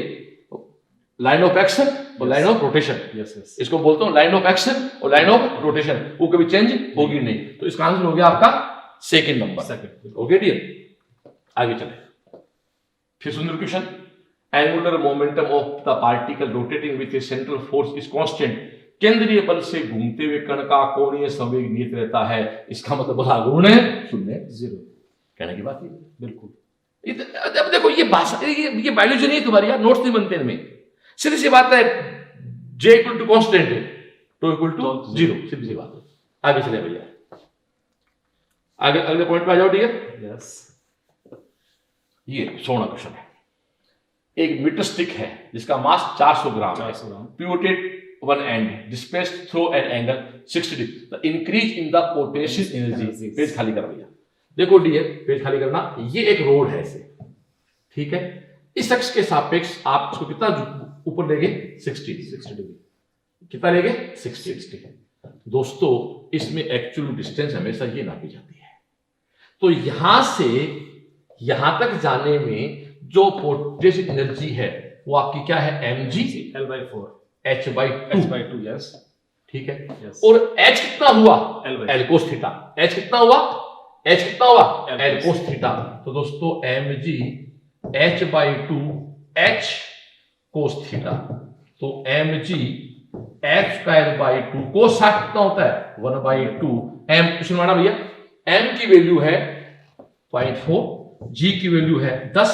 लाइन ऑफ एक्शन और लाइन ऑफ रोटेशन। इसको बोलता हूं लाइन ऑफ एक्शन और लाइन ऑफ रोटेशन, वो कभी चेंज होगी नहीं। तो इसका आंसर हो गया आपका सेकंड नंबर। ओके डियर, आगे चले। फिर सुंदर question, angular momentum of the particle rotating with A central force is constant. केंद्रीय बल से घूमते हुए कण का कोणीय संवेग नियत रहता है। इसका मतलब बड़ा गुण है, शून्य, जीरो। कहने की बात है बिल्कुल। अब देखो ये भाषा, ये बायोलॉजी नहीं है तुम्हारी यार, नोट्स नहीं बनते इनमें। सीधी सी बात है, जे इक्वल टू कॉन्स्टेंट है, टो इक्वल टू 0, सीधी सी बात है। आगे चले भैया, आगे अगले पॉइंट पे आ जाओ डियर। यस, ये 16वां क्वेश्चन है। एक मीटर स्टिक है जिसका मास 400 ग्राम है, 400 gram. Pivoted one end, displaced through an angle 60 degree, the increase in the potential energy. Page खाली कर भैया, देखो डियर, पेज खाली करना। ये एक रोड है ऐसे, ठीक है, इस अक्ष के सापेक्ष आप इसको कितना ऊपर लेंगे, 60 डिग्री। कितना लेंगे, 60। दोस्तों इसमें एक्चुअल डिस्टेंस हमेशा ये नापी जाती है। तो यहां से यहां तक जाने में जो पोटेंशियल एनर्जी है वो आपकी क्या है, mg L/4 h/2। यस, ठीक है, यस। और h कितना हुआ, L/4 l cos theta. h कितना हुआ, h कितना हुआ, L l cos थीटा। तो दोस्तों mg h/2 h cos theta, तो mg h²/2 cos 60 कितना होता है, 1/2 m। क्वेश्चन माना भैया, m की वैल्यू है 0.4, g की वैल्यू है 10,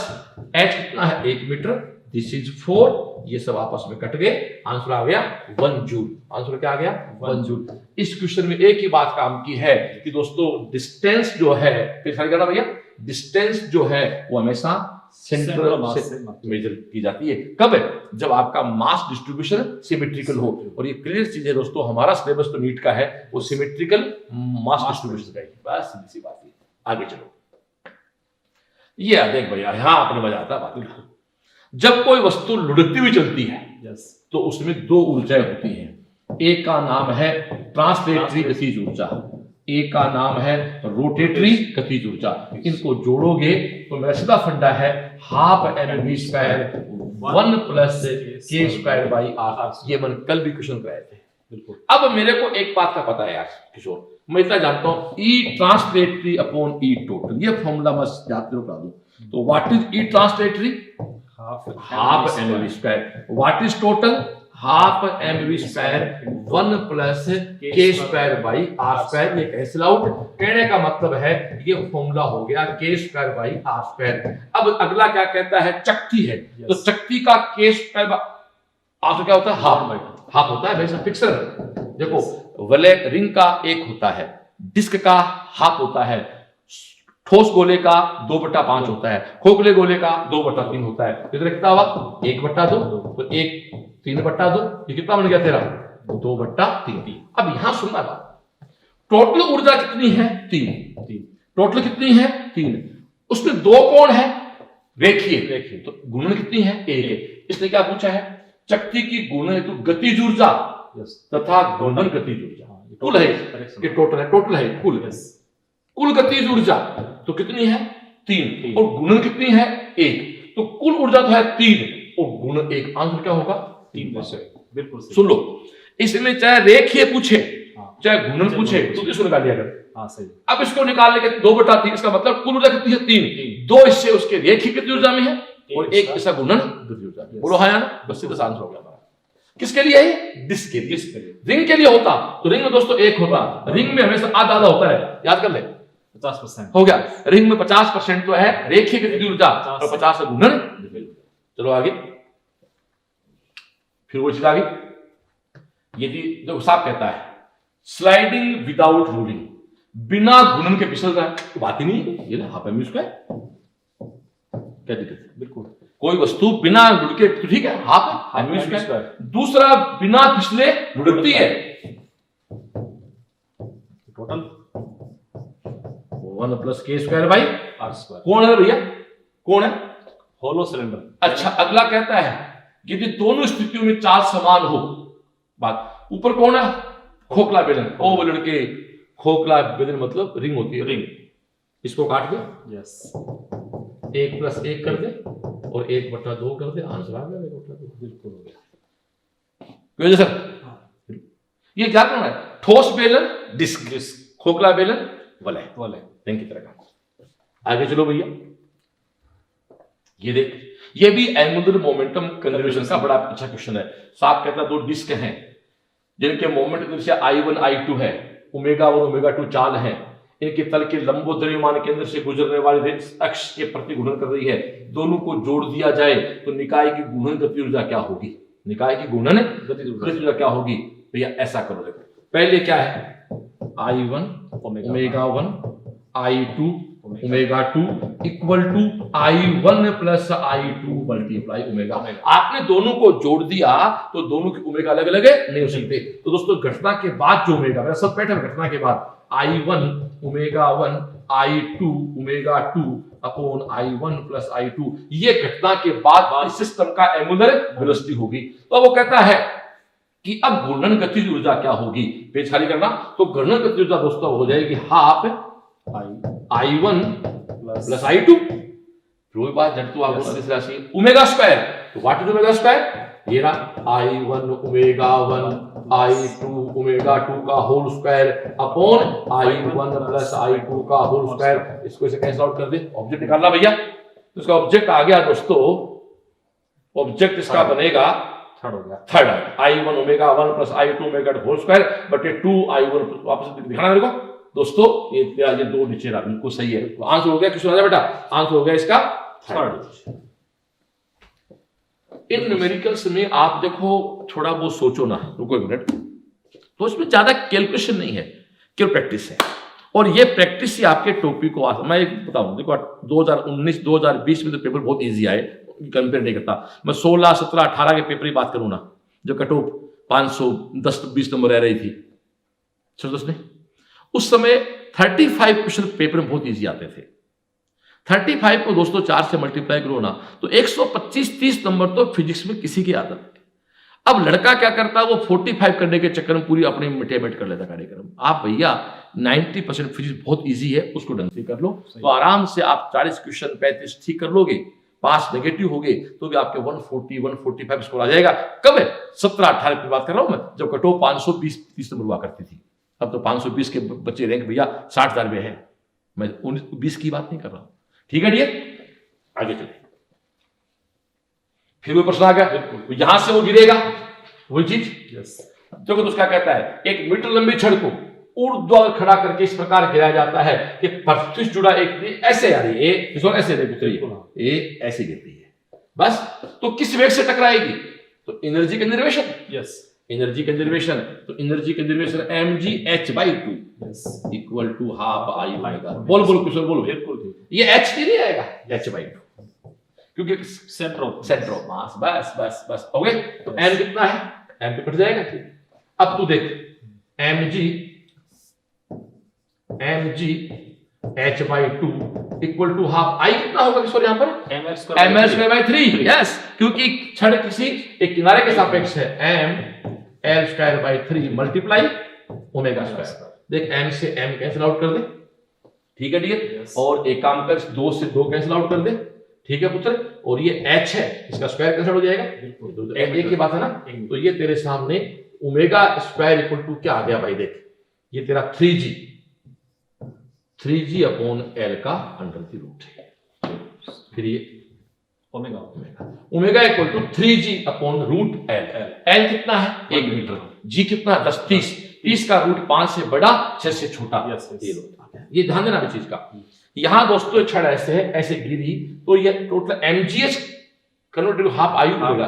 h कितना है 1 मीटर, दिस इज 4, ये सब आपस में कट गए, आंसर आ गया 1 जूल। आंसर क्या आ गया, 1 जूल। इस क्वेश्चन में एक ही बात काम की है कि दोस्तों डिस्टेंस जो है, फिर ख्याल करना भैया, डिस्टेंस जो है वो हमेशा सेंट्रल से मेजर की जाती है। कब है, जब आपका मास डिस्ट्रीब्यूशन सिमेट्रिकल हो। और ये क्लियर चीज है दोस्तों, हमारा सिलेबस तो नीट का है, वो सिमेट्रिकल मास डिस्ट्रीब्यूशन का है, बस सीधी सी बात है। आगे चलो, ये देख भैया, यहां आपने मजा आता बात। जब कोई वस्तु लुढ़कती हुई चलती है, यस, तो उसमें 2 ऊर्जाएं होती हैं। एक का नाम है ट्रांसलेटरी गतिज ऊर्जा, एक का नाम है रोटेटरी गतिज ऊर्जा। इनको जोड़ोगे तो मेरा सीधा फंडा है ½ mv², 1 + k²/r। ये मैंने कल भी क्वेश्चन कराए थे। बिल्कुल। अब मेरे को एक बात का पता है यार किशोर, मैं इतना जानता हूं, ई ट्रांसलेटरी अपॉन ई टोटल, ये फॉर्मूला मैं याद करा दूं। तो what is E translatory, ½ mv²। What is total, ½ mv², 1 + k²/r²। ये कैंसिल आउट। कहने का मतलब है ये फॉर्मूला हो गया k²/r²। अब अगला क्या कहता है, चक्ति है, तो चक्ति का k²/r क्या होता है, हाफ होता है वैसे फिक्सर। देखो वले रिंग का 1 होता है, डिस्क का हाफ होता है, ठोस गोले का 2/5 होता है, खोखले गोले का 2/3 होता है। कितना कितना हुआ, 1/2, तो 1 3/2, ये कितना बन गया तेरा, 2/3। अब यहां सुनना बात, टोटल ऊर्जा कितनी है, 3। टोटल कितनी है, 3। उसमें 2 कौन है, रेखीय, तो गुणन कितनी है, 1। इसने क्या पूछा है, चक्ति की गुणन हेतु गतिज ऊर्जा तथा गुणन गतिज ऊर्जा। कुल है, ये टोटल है, टोटल है कुल। कुल गतिज ऊर्जा तो कितनी है, 3, और गुणन कितनी है, 1। तो कुल ऊर्जा तो है 3 और गुणन 1। आंसर क्या होगा, 3। बिल्कुल सुन लो, इसमें चाहे रेखीय पूछे चाहे गुणन पूछे तो इसको निकाल लिया कर। हाँ सही। अब इसको निकालने के 2/3, इसका मतलब कुल ऊर्जा कितनी है, 3। 2 इससे उसके रेखीय गतिज ऊर्जा में है और 1 इसका गुणन गतिज ऊर्जा में। बोलो हाँ या ना, बस सीधा आंसर हो गया। किसके लिए है, डिस्क के लिए। रिंग के लिए होता तो रिंग में दोस्तों 1 होता, रिंग में हमेशा आधा होता है, याद कर ले, 50% हो गया। रिंग में 50% तो है रेखीय गतिज ऊर्जा और 50 गुणन। चलो आगे, फिर वो चीज आगे, यदि जो साहब कहता है स्लाइडिंग विदाउट रोलिंग, बिना गुणन के फिसल रहा है, तो बात ही नहीं है, ये ना ½ mv²। क्या दिक्कत है, बिल्कुल। कोई वस्तु बिना लुढ़के तो ठीक है, ½ mv²। दूसरा बिना फिसले लुढ़कती है, टोटल 1 + k²/r²। कौन है भैया, कौन है, होलो सिलेंडर। अच्छा अगला कहता है यदि दोनों स्थितियों में चार्ज समान हो, बात ऊपर कौन है, खोखला बेलन। ओ वो लड़के, खोखला बेलन मतलब रिंग होती है, रिंग। इसको काट दे, यस, 1 + 1 कर दे और 1/2 कर दे, आंसर आ गया 1/2। बिल्कुल हो गया। सर ये क्या करना है, ठोस बेलन डिस्क, खोखला बेलन वलय, रिंग की तरह का। आगे चलो भैया, ये देख, ये भी एंगुलर मोमेंटम कंजर्वेशन का बड़ा अच्छा क्वेश्चन है। साहब कहता है 2 डिस्क हैं जिनके मोमेंट दृश्य I1 I2 है, ω1 ω2 चाल है, इनके तल के लंबोद्रव्यमान केंद्र से गुजरने वाली अक्ष के प्रति घूर्णन कर रही है। दोनों को जोड़ दिया जाए तो निकाय की घूर्णन गति ऊर्जा क्या होगी, निकाय की गुणन गतिज ऊर्जा। गतिज ऊर्जा क्या होगी भैया, ऐसा करो देखो। पहले क्या है I1 omega 1 I2 omega 2 equal to I1 plus I2 multiply omega. आपने दोनों को जोड़ दिया तो दोनों की ओमेगा अलग अलग है, नहीं हो सकते। तो दोस्तों घटना के बाद जो ओमेगा, मेरा सब पैटर्न घटना के बाद I1 omega 1 I2 omega 2 upon I1 plus I2, ये घटना के बाद सिस्टम का एंगुलर वेलोसिटी होगी। तो वो कहता है कि अब घूर्णन गतिज ऊर्जा क्या होगी, पेज खाली करना। तो घूर्णन गतिज ऊर्जा दोस्तों हो जाएगी हाफ I1 प्लस I2, फिर वही बात झट तो आपको इस राशि ओमेगा स्क्वायर। तो व्हाट इज ओमेगा स्क्वायर, ये रहा I1 ओमेगा 1 I2 ओमेगा 2 का whole square upon I1 plus I2 का होल स्क्वायर। इसको इसे कैंसिल आउट कर दे, ऑब्जेक्ट निकालना भैया। तो इसका ऑब्जेक्ट आ गया दोस्तों, ऑब्जेक्ट इसका बनेगा थर्ड हो गया, third I1 omega 1 plus I2 omega whole square बटे 2 I1। वापस दिखाना मेरे को दोस्तों, ये दो नीचे रहा, बिल्कुल सही है। तो आंसर हो गया किसका बेटा, आंसर हो गया इसका थर्ड। इन न्यूमेरिकल्स में आप देखो थोड़ा बहुत सोचो ना, रुको एक मिनट। तो इसमें ज्यादा कैलकुलेशन नहीं है, केवल प्रैक्टिस है। और ये प्रैक्टिस ही आपके टॉपिक को मैं बताऊं, देखो 2019 2020 में तो पेपर बहुत इजी आए, कंपेयर नहीं करता मैं। 16 17 18 के पेपर की बात करूं ना, जो कट ऑफ 510-20 नंबर रह रही थी दोस्तों, उस समय 35 क्वेश्चन पेपर में बहुत इजी आते थे। 35 को दोस्तों 4 से मल्टीप्लाई करो ना तो 125-30 नंबर तो फिजिक्स में किसी की आदत है। अब लड़का क्या करता है, वो 45 करने के चक्कर में पूरी अपनी मिटेमेट कर लेता कार्यक्रम। आप भैया 90% फिजिक्स बहुत इजी है, उसको ढंग से कर लो तो आराम से आप 40 क्वेश्चन 35 ठीक कर लोगे। पास नेगेटिव हो गए तो भी आपके 140-145 स्कोर आ जाएगा। कब है, 17-18 की बात कर रहा हूं मैं, जब कट ऑफ 520-30 नंबर हुआ करती थी। अब तो 520 के बच्चे रैंक भैया 60,000 में है, मैं 19-20 की बात नहीं कर रहा हूं। ठीक है डियर, आगे चले। फिर वो प्रश्न आ गया, यहां से वो गिरेगा वही चीज। देखो तो उसका कहता है 1 मीटर लंबी छड़ को ऊर्ध्वाधर खड़ा करके इस प्रकार गिराया जाता है कि पृथ्वी से जुड़ा एक ऐसे आ रही है, ऐसे ये ऐसे गिरती है बस। तो किस वेग से टकराएगी, तो energy conservation. Yes, energy conservation, तो energy conservation mgh/2 equal to half I omega. बोल किशोर बोलो, बिल्कुल ये h नहीं आएगा, h/2, क्योंकि सेंटर ऑफ मास। बस बस बस हो गए। तो m कितना है, m पे कट जाएगा। अब तू देख mgh/2 equal to half I कितना होगा किशोर यहाँ पर, ml/3। यस, क्योंकि छड़ किसी एक किनारे के सापेक्ष है, ml/3 मल्टीप्लाई ओमेगा स्क्वायर। देख m से m कैंसिल आउट कर दे, ठीक है डियर। और एक काम कर, 2 से 2 कैंसिल आउट कर दे, ठीक है पुत्र। और ये h है, इसका स्क्वायर कैंसिल हो जाएगा, एक की बात है ना। तो ये तेरे सामने ओमेगा स्क्वायर इक्वल टू क्या आ गया भाई, देख ये तेरा 3g अपॉन l का √3 है। फिर ये omega equal to 3g upon √l। l कितना है 1 मीटर, g कितना 10 30 का रूट 5 से बड़ा 6 से छोटा। ये ध्यान देना भी चीज का। यहां दोस्तों छड़ ऐसे है, ऐसे गिरी तो ये total mgh converted half I omega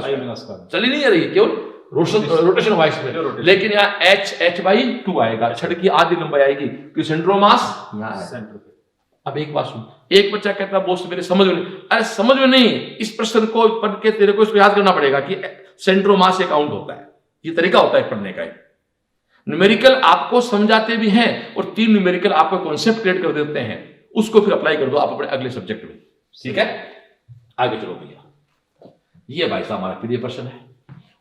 चली नहीं आ रही है, केवल रोटेशन वाइज में। लेकिन यहाँ h/2 आएगा, छड़ की आधी लंबाई आएगी क्योंकि सेंटर ऑफ मास यहाँ है। अब एक बात सुन, एक बच्चा कहता है बोस मेरे समझ में नहीं। अरे समझ में नहीं, इस प्रश्न को पढ़ के तेरे को इसको याद करना पड़ेगा कि सेंटर ऑफ मास एक काउंट होता है, ये तरीका होता है पढ़ने का। न्यूमेरिकल आपको समझाते भी हैं और 3 न्यूमेरिकल आपको कॉन्सेप्ट क्रिएट कर देते हैं, उसको फिर अप्लाई कर दो आप अपने अगले सब्जेक्ट में। ठीक है, आगे चलो भैया। ये भाई साहब हमारा प्रिय प्रश्न है।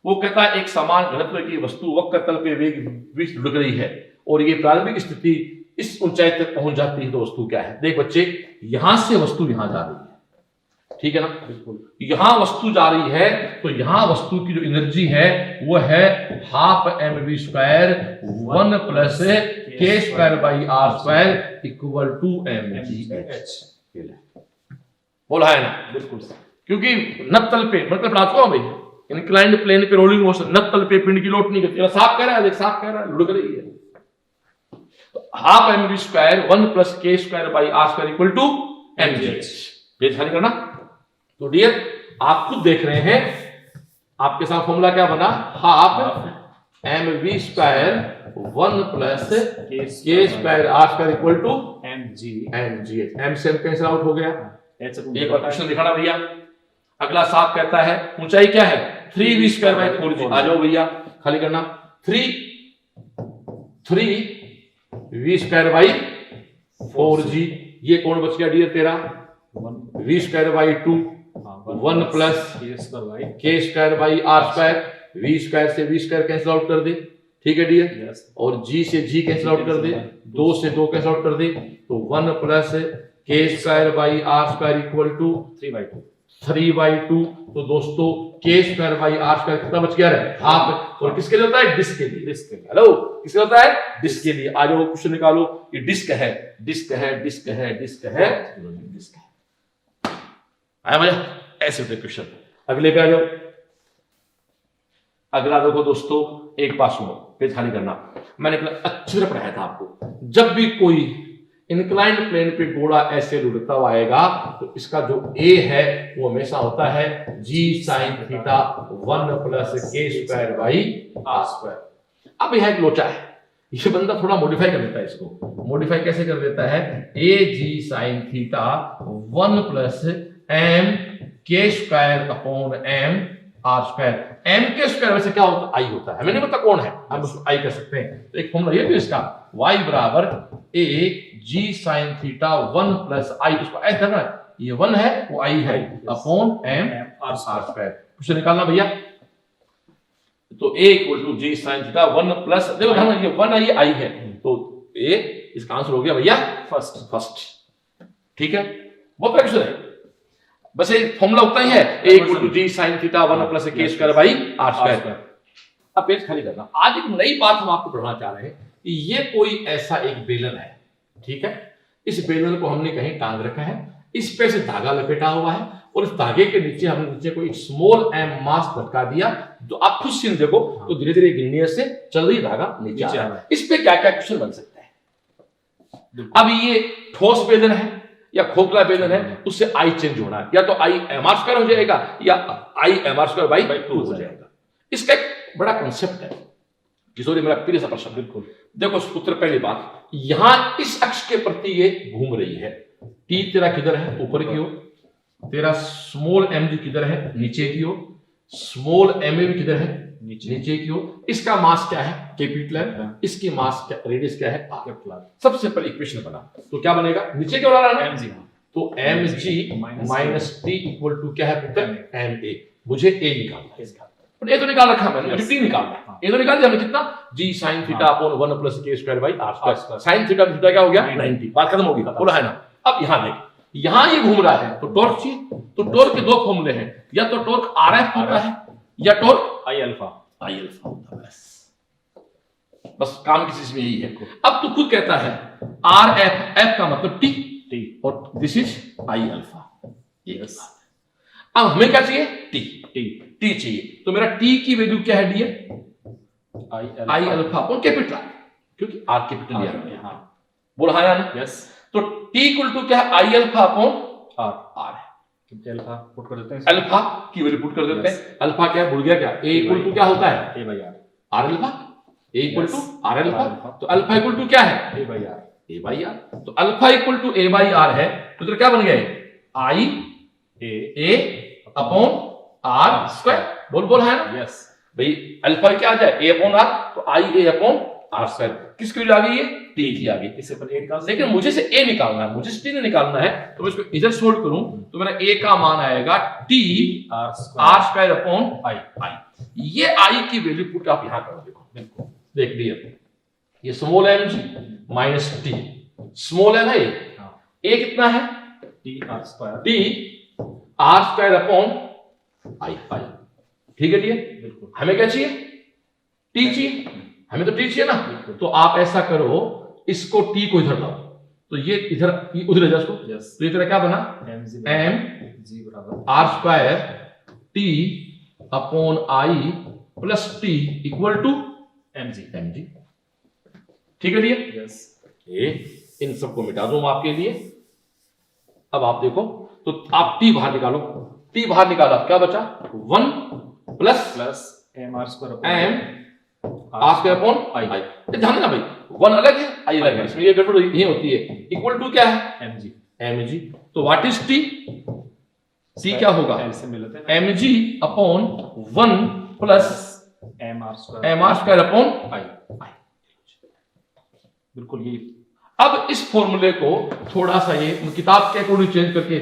वो कहता है एक समान घनत्व की वस्तु वक्र तल पे वेग लुढ़क रही है और ये प्रारंभिक स्थिति इस ऊंचाई तक पहुंच जाती है, तो वस्तु क्या है। देख बच्चे, यहां से वस्तु यहां जा रही है, ठीक है ना, बिल्कुल। यहां वस्तु जा रही है तो यहां वस्तु की जो एनर्जी है वो है half mv² 1 plus k²/r² equal to mgh। बोला है ना, बिल्कुल। क्योंकि नत्तल पे मतलब पढ़ा चुका हूं भाई, इंक्लाइंड प्लेन पे रोलिंग मोशन, नत्तल पे पिंड की लोट नहीं करती। साफ कह रहा है, देख साफ कह रहा है, लुढ़क रही है। तो half mv² 1 plus k²/r² equal to mgh। ये खाली करना। तो डियर आप खुद देख रहे हैं आपके साथ फॉर्मूला क्या बना, half m v square 1 plus के square are square equal to M G m से कैंसिल आउट हो गया। एक बार क्वेश्चन दिखाना भैया। अगला साफ कहता है ऊंचाई क्या है 3v स्क्वायर बाई 4g। आ जाओ भैया खाली करना 3v स्क्वायर बाई 4g। ये कौन बच गया डियर तेरा v स्क्वायर बाई 2 1 प्लस के square by R square. v square से v स्क्वायर कैंसिल आउट कर दे, ठीक है डियर, और g से g कैंसिल आउट कर दे, 2 से 2 कैंसिल आउट कर दे, तो 1 प्लस के square by R square equal to 3/2। तो दोस्तों के स्क्वायर बाई आर स्क्वायर कितना बच गया है, हाफ। और किसके लिए होता है, डिस्क के लिए। हेलो किसके होता है, डिस्क के लिए। आ जाओ क्वेश्चन निकालो। ये डिस्क है, डिस्क है, डिस्क है, डिस्क है, डिस्क है। आया मजा, ऐसे होते क्वेश्चन। अगले पे आ जाओ। अगला देखो दोस्तों, एक बात सुनो, पेज खाली करना। मैंने अच्छी तरह पढ़ाया था आपको, जब भी कोई इंक्लाइंड प्लेन पे गोला ऐसे लुढ़कता हुआ आएगा तो इसका जो ए है वो हमेशा होता है जी साइन थीटा 1 प्लस के स्क्वायर बाई आर स्क्वायर। अब यह एक लोचा है, ये बंदा थोड़ा मॉडिफाई कर देता है। इसको मॉडिफाई कैसे कर देता है, A G sine theta 1 plus M K square upon M R square. M K square वैसे क्या होता है, आई होता है, हमें नहीं पता कौन है, हम उसको आई कर सकते हैं। तो एक फॉर्मूला ये भी इसका y बराबर ए जी साइन थीटा 1 प्लस आई। इसको ऐसे करना है, ये 1 है वो आई है अपॉन एम आर स्क्वायर। कुछ निकालना भैया, तो a equal to G sine theta 1 plus, देखो ध्यान, ये 1 है ये आई है, तो a इसका आंसर हो गया भैया फर्स्ट। ठीक है, वो क्वेश्चन है, बस ये फॉर्मूला उतना ही है, a equal to G sine theta 1 plus के स्क्वायर बाई आर स्क्वायर। अब पेज खाली करना। आज एक नई बात हम आपको पढ़ाना चाह रहे हैं। ये कोई ऐसा एक बेलन है, ठीक है, इस बेलन को हमने कहीं टांग रखा है, इस पे से धागा लपेटा हुआ है, और इस धागे के नीचे हमने नीचे कोई स्मॉल एम मास लटका दिया। तो आप खुद सीन देखो, तो धीरे धीरे गिरने से चल रही धागा नीचे आ रहा है। इस पे क्या क्या क्वेश्चन बन सकता है। अब ये ठोस बेलन है या खोखला बेलन है, उससे आई चेंज होना है, या तो आई एम आर स्क्वायर हो जाएगा या I M R square by 2 हो जाएगा। इसका एक बड़ा कॉन्सेप्ट है। किशोरी मेरा प्रिय सा प्रश्न, बिल्कुल देखो सूत्र। पहली बात, यहां इस अक्ष के प्रति ये घूम रही है, टी तेरा किधर है, ऊपर की ओर, तेरा स्मॉल एम जी किधर है, नीचे की ओर, स्मॉल एम ए भी किधर है, नीचे की ओर। इसका मास क्या है, कैपिटल है, इसकी मास क्या, रेडियस क्या है, कैपिटल। सबसे पहले इक्वेशन बना, तो क्या बनेगा, नीचे क्या हो रहा है, mg, तो mg minus T equal to क्या है पुत्र, ma। मुझे a निकालना है, इसका ए तो निकाल रखा मैंने, मुझे टी निकालना है। ए तो निकाल दिया हमने, कितना, G sine theta upon 1 plus के square by R square. Sine theta theta क्या हो गया 90, बात खत्म होगी, बोला है ना। अब यहां देख, यहां ये घूम रहा है, तो टॉर्क चाहिए, तो टॉर्क के दो फॉर्मूले हैं, या तो टॉर्क आरएफ होता है या टॉर्क आई अल्फा होता है। बस काम किसी चीज में यही है। अब तू खुद कहता है आर एफ, एफ का मतलब टी, और दिस इज आई अल्फा। अब हमें क्या चाहिए, टी चाहिए। तो मेरा टी की वैल्यू क्या है dear, I alpha upon capital, क्योंकि आर कैपिटल लिया, बोला है ना, यस। तो टी इक्वल टू क्या है, आई अल्फा अपॉन आर है, अल्फा पुट कर देते हैं, अल्फा की वैल्यू पुट कर देते हैं। अल्फा क्या है, भूल गया क्या, ए इक्वल टू क्या होता है, a by r, r alpha, a equal to r alpha. तो अल्फा इक्वल टू क्या है, ए बाई आर। तो alpha equal to a by r है, तो क्या बन गया, I a upon r square. बोल है ना, यस भाई। अल्फा क्या आ जाए, ए अपॉन आर, तो आई ए अपॉन आर स्क्वायर। किसकी वैल्यू आ गई है, टी की आ गई। इससे पहले ए निकालना, लेकिन मुझे से ए निकालना है, मुझे से टी निकालना है, तो मैं इसको इधर सोल्व करूं तो मेरा ए का मान आएगा टी आर स्क्वायर अपॉन आई। ये आई की वैल्यू पुट आप यहां करो, देखो बिल्कुल देख लिया, ये small M G minus T, small M है ए कितना है, T R square upon I. ठीक है, बिल्कुल। हमें क्या चाहिए, टी चाहिए, हमें तो टी चाहिए ना। तो आप ऐसा करो, इसको टी को इधर लाओ, तो ये इधर उधर ले जाओ इसको, तो ये तेरा क्या बना, एम जी बराबर R square T upon I plus T equal to M G. ठीक है डियर, यस। इन सबको मिटा दूं आपके लिए। अब आप देखो, तो आप टी बाहर निकालो, टी बाहर निकाला, क्या बचा, 1 plus plus M R square M R square upon I. ध्यान देना भाई, वन अलग है, आई अलग है, इसमें ये गड़बड़ यही होती है। इक्वल टू क्या है? एम जी। M G. तो व्हाट इज टी? टी क्या होगा? ऐसे मिलते हैं M G upon 1 plus M R square upon I. बिल्कुल यही। अब इस फॉर्मूले को थोड़ा सा ये किताब के अकॉर्डिंग चेंज करके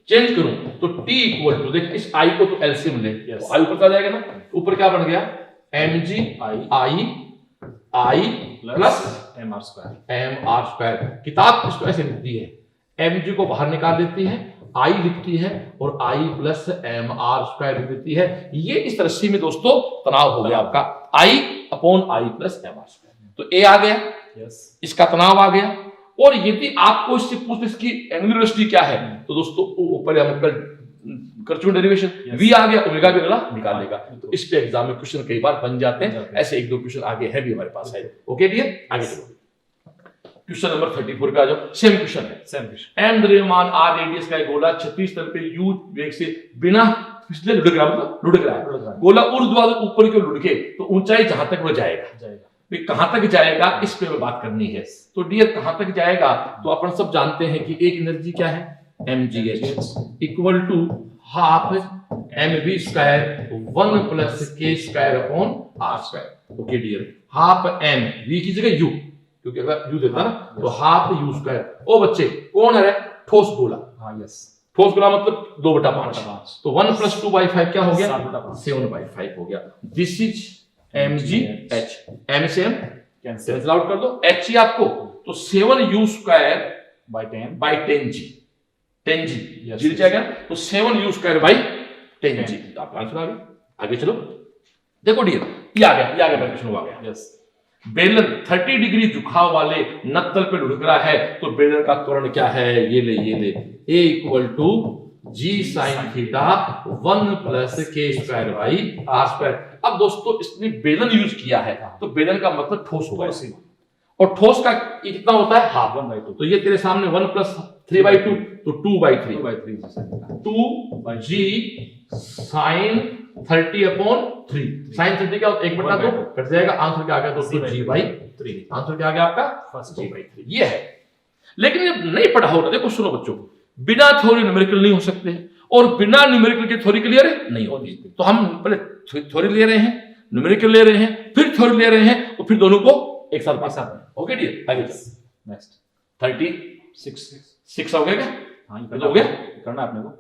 चेंज करूं तो t इक्वल टू, देख इस i को तो एलसीएम ले, तो i ऊपर चला जाएगा ना, ऊपर क्या बन गया? mg i plus M R square. M R square. किताब इसको ऐसे लिखती है, mg को बाहर निकाल देती है, i लिखती है और i plus M R square लिख देती है। ये इस रस्सी में दोस्तों तनाव हो गया आपका, i upon i plus M R square. तो a आ गया, इसका तनाव आ गया। और यदि आपको इससे पूछे इसकी एंगुलर वेलोसिटी क्या है, तो दोस्तों ऊपर हम कर चुके डेरिवेशन, v आ गया, ओमेगा भी अगला निकाल लेगा। तो इस पे एग्जाम में क्वेश्चन कई बार बन जाते हैं, ऐसे एक दो क्वेश्चन आगे है भी हमारे पास है। ओके डियर, आगे चलो क्वेश्चन नंबर 34 पे आ जाओ। सेम क्वेश्चन है, सेम क्वेश्चन। m द्रव्यमान r रेडियस का एक गोला 36 तल पे u वेग से बिना फिसले लुढ़क रहा, मतलब लुढ़क रहा है। गोला ऊर्ध्वाधर ऊपर की ओर लुढ़के तो ऊंचाई जहां तक वो जाएगा, कहां तक जाएगा इस पे बात करनी है। तो डियर कहां तक जाएगा, तो अपन सब जानते हैं कि एक एनर्जी क्या है, mgh equal to half mv square 1 plus k square upon r square. Okay dear, half m v की जगह u, क्योंकि अगर u देता ना तो हाफ u स्क्वायर। ओ बच्चे कौन है? ठोस गोला। हाँ यस, ठोस गोला मतलब 2/5। तो 1 प्लस 2/5 क्या हो गया? 7/5 हो गया। दिस इज mgh, m से m कैंसिल आउट कर दो, h ही आपको, तो 7u square by 10g, 10g जी जाएगा, तो 7u स्क्वायर बाय 10g आपका आंसर आ गया। आगे चलो, देखो डियर ये आ गया प्रश्न आ गया। यस, बेलन 30 डिग्री झुकाव वाले नत्तल पे लुढ़क रहा है, तो बेलन का त्वरण क्या है? ये ले a equal to g sin theta 1 plus k square by r square. अब दोस्तों इसने बेलन यूज किया है, तो बेलन का मतलब ठोस होगा, और ठोस का कितना होता है? हाफ 1/2। तो ये तेरे सामने 1 प्लस 3/2, तो 2/3 2g sin 30 अपॉन 3। sin 30 क्या होता है? 1/2 कट जाएगा, आंसर क्या आ गया? तो 2g/3। आंसर क्या आ गया आपका? g/3। ये है, लेकिन ये नहीं पढ़ा होगा। देखो सुनो बच्चों, बिना थ्योरी न्यूमेरिकल नहीं हो सकते, और बिना न्यूमेरिकल के थ्योरी क्लियर नहीं होगी। तो हम पहले थ्योरी ले रहे हैं, न्यूमेरिकल ले रहे हैं, फिर थ्योरी ले रहे हैं, और फिर दोनों को एक साथ पास आते हैं। ओके डियर, आगे चल। नेक्स्ट 36 हो गया क्या? हाँ हो गया, करना आपने को।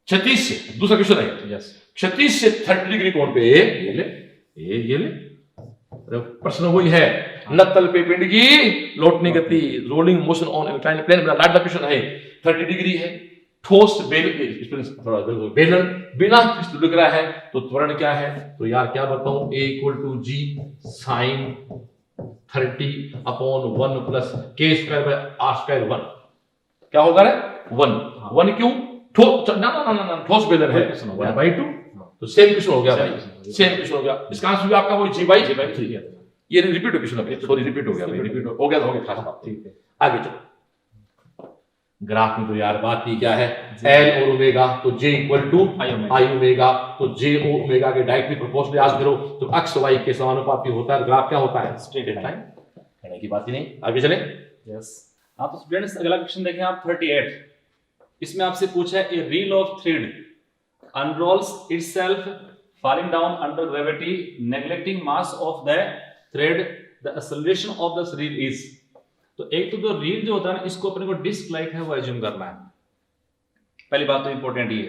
36 से दूसरा क्वेश्चन है। यस, 36 से 30 डिग्री कोण पे ये ले प्रश्न वही है, नत्तल पे पिंड की लौटने गति, rolling motion on inclined plane. मेरा लाडला क्वेश्चन है, 30 डिग्री है, ठोस बेलन बिना फिसल लुढ़क रहा है, तो त्वरण क्या है? तो यार क्या बताऊं, a equal to g sin 30 upon 1 plus k square by r square 1। क्या होगा रे? 1 क्यों? ना ठोस बेलन है, 1/2। तो सेम क्वेश्चन हो गया भाई, सेम क्वेश्चन हो गया। इसका आंसर भी आपका वही g/3। ये रिपीट हो क्वेश्चन, सॉरी रिपीट हो गया भाई, रिपीट हो गया खास बात। ठीक है, आगे चलो। ग्राफ में तो यार बात ही क्या है, L और ओमेगा, तो J equal to I omega, तो J ओमेगा के डायरेक्टली प्रोपोर्शनल याद करो, तो x y के समानुपाती होता है। ग्राफ क्या होता है? Straight line. कहने की बात ही नहीं, आगे चले। यस, आप तो स्टूडेंट्स अगला क्वेश्चन देखें आप 38। इसमें आपसे पूछा है, a reel of thread unrolls itself falling down under gravity neglecting mass of the thread, the acceleration of the reel is। तो एक तो जो रील जो होता है ना, इसको अपने को डिस्क लाइक है वो एज्यूम करना है। पहली बात तो इंपॉर्टेंट ये।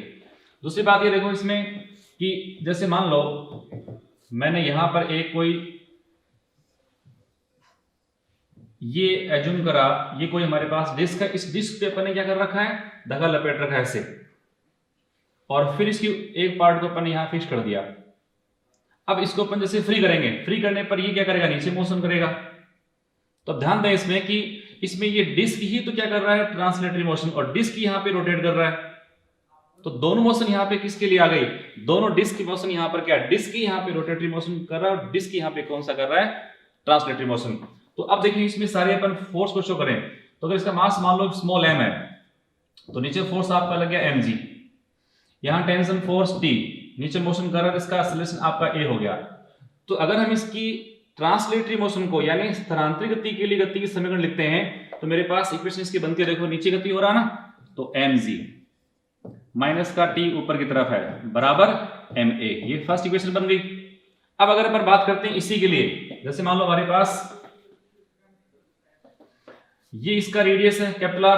दूसरी बात ये देखो इसमें कि जैसे मान लो मैंने यहां पर एक कोई ये एज्यूम करा, ये कोई हमारे पास डिस्क है, इस डिस्क पे अपन ने क्या कर रखा है? धागा लपेट रखा है ऐसे, और फिर इसकी एक पार्ट को अपन ने यहां फिक्स कर दिया। अब इसको अपन जैसे फ्री करेंगे, फ्री करने पर ये क्या करेगा? नीचे मोशन करेगा। तो ध्यान दें इसमें कि इसमें ये डिस्क ही तो क्या कर रहा है? ट्रांसलेटरी मोशन, और डिस्क यहां पे रोटेट कर रहा है। तो दोनों मोशन यहां पे किसके लिए आ गई? दोनों डिस्क की मोशन यहां पर क्या? डिस्क ही यहां पे रोटेटरी मोशन कर रहा है, और डिस्क यहां पे कौन सा कर रहा है? Translatory motion. तो अब देखिए इसमें सारे अपन फोर्स को शो करें, तो अगर इसका मास मान लो स्मॉल m है, तो नीचे फोर्स आपका लग गया mg, यहां टेंशन फोर्स T, नीचे मोशन कर रहा है, इसका एक्सेलरेशन आपका a हो गया। तो अगर हम इसकी ट्रांसलेटरी मोशन को यानी स्थानांतरित गति के लिए गति की समीकरण लिखते हैं तो मेरे पास इक्वेशन इसकी बनती है, देखो नीचे गति हो रहा ना, तो mg माइनस का t ऊपर की तरफ है बराबर ma, ये फर्स्ट इक्वेशन बन गई। अब अगर अपन बात करते हैं इसी के लिए, जैसे मान लो हमारे पास ये इसका रेडियस है कैपिटल R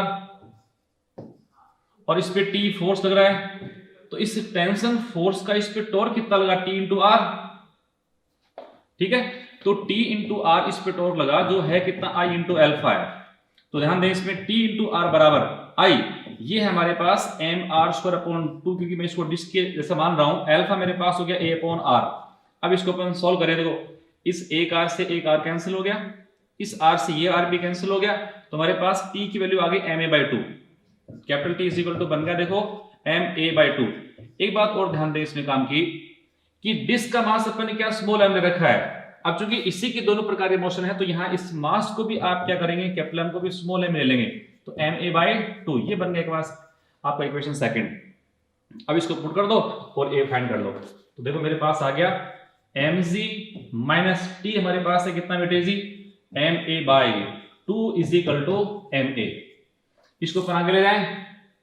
और इस पे T फोर्स लग रहा है, तो इस टेंशन फोर्स का इस पे टॉर्क कितना लगा, T इंटू आर, ठीक है। तो T इंटू आर इस पे टॉर्क लगा जो है कितना, I इंटू एल्फा है। तो ध्यान दें इसमें T इंटू आर बराबर I, ये है हमारे पास mr² अपॉन 2, क्योंकि मैं इसको डिस्क के जैसे मान रहा हूं। एल्फा मेरे पास हो गया a अपॉन r। अब इसको अपन सॉल्व करें, देखो इस एक r से एक r कैंसिल हो गया, इस r से ये r भी कैंसिल हो गया, तो हमारे पास t की वैल्यू आ गई ma/2, capital T is equal to बन गया देखो ma/2। एक बात और ध्यान दें इसमें काम की कि डिस्क का मास अपन ने क्या स्मॉल m ले रखा है। अब चूंकि इसी की दोनों प्रकार की मोशन है तो यहाँ इस मास को भी आप क्या करेंगे, कैपिटल M को भी स्मॉल m ले लेंगे, तो ma/2 ये बन गया के पास आपका इक्वेशन सेकंड। अब इसको पुट कर दो और a फाइंड कर लो, तो देखो मेरे पास आ गया mg माइनस t, हमारे पास है कितना बेटे जी, ma/2 is equal to ma। इसको अपन आगे ले जाएं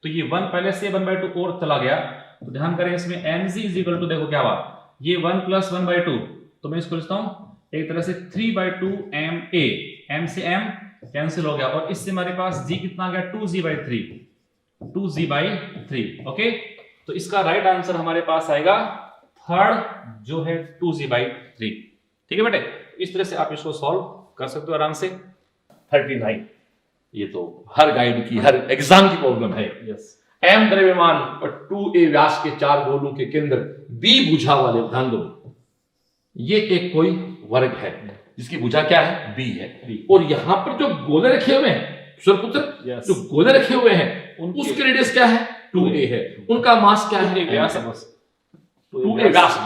तो ये 1 पहले से 1/2 और चला गया, तो ध्यान करें इसमें mg इज इक्वल टू, देखो क्या हुआ, ये 1 प्लस 1/2, तो मैं इसको लिखता हूं एक तरह से 3/2 ma, m से m कैंसिल हो गया और इससे हमारे पास g कितना आ गया, 2g/3, ओके। तो इसका राइट आंसर हमारे पास आएगा थर्ड जो है 2g/3, ठीक है बेटे। इस तरह से आप इसको सॉल्व कर सकते हो आराम से। 39, ये तो हर गाइड की, हर एग्जाम की प्रॉब्लम है। यस, m द्रव्यमान और 2a व्यास के 4 गोलों के केंद्र b भुजा वाले, ध्यान दो, ये एक कोई वर्ग है जिसकी भुजा क्या है, b है, और यहां पर जो गोले रखे हुए हैं सुरपुत्र, जो गोले रखे हुए हैं उसके रेडियस क्या है, 2a है, उनका मास क्या है, व्यास, 2a व्यास,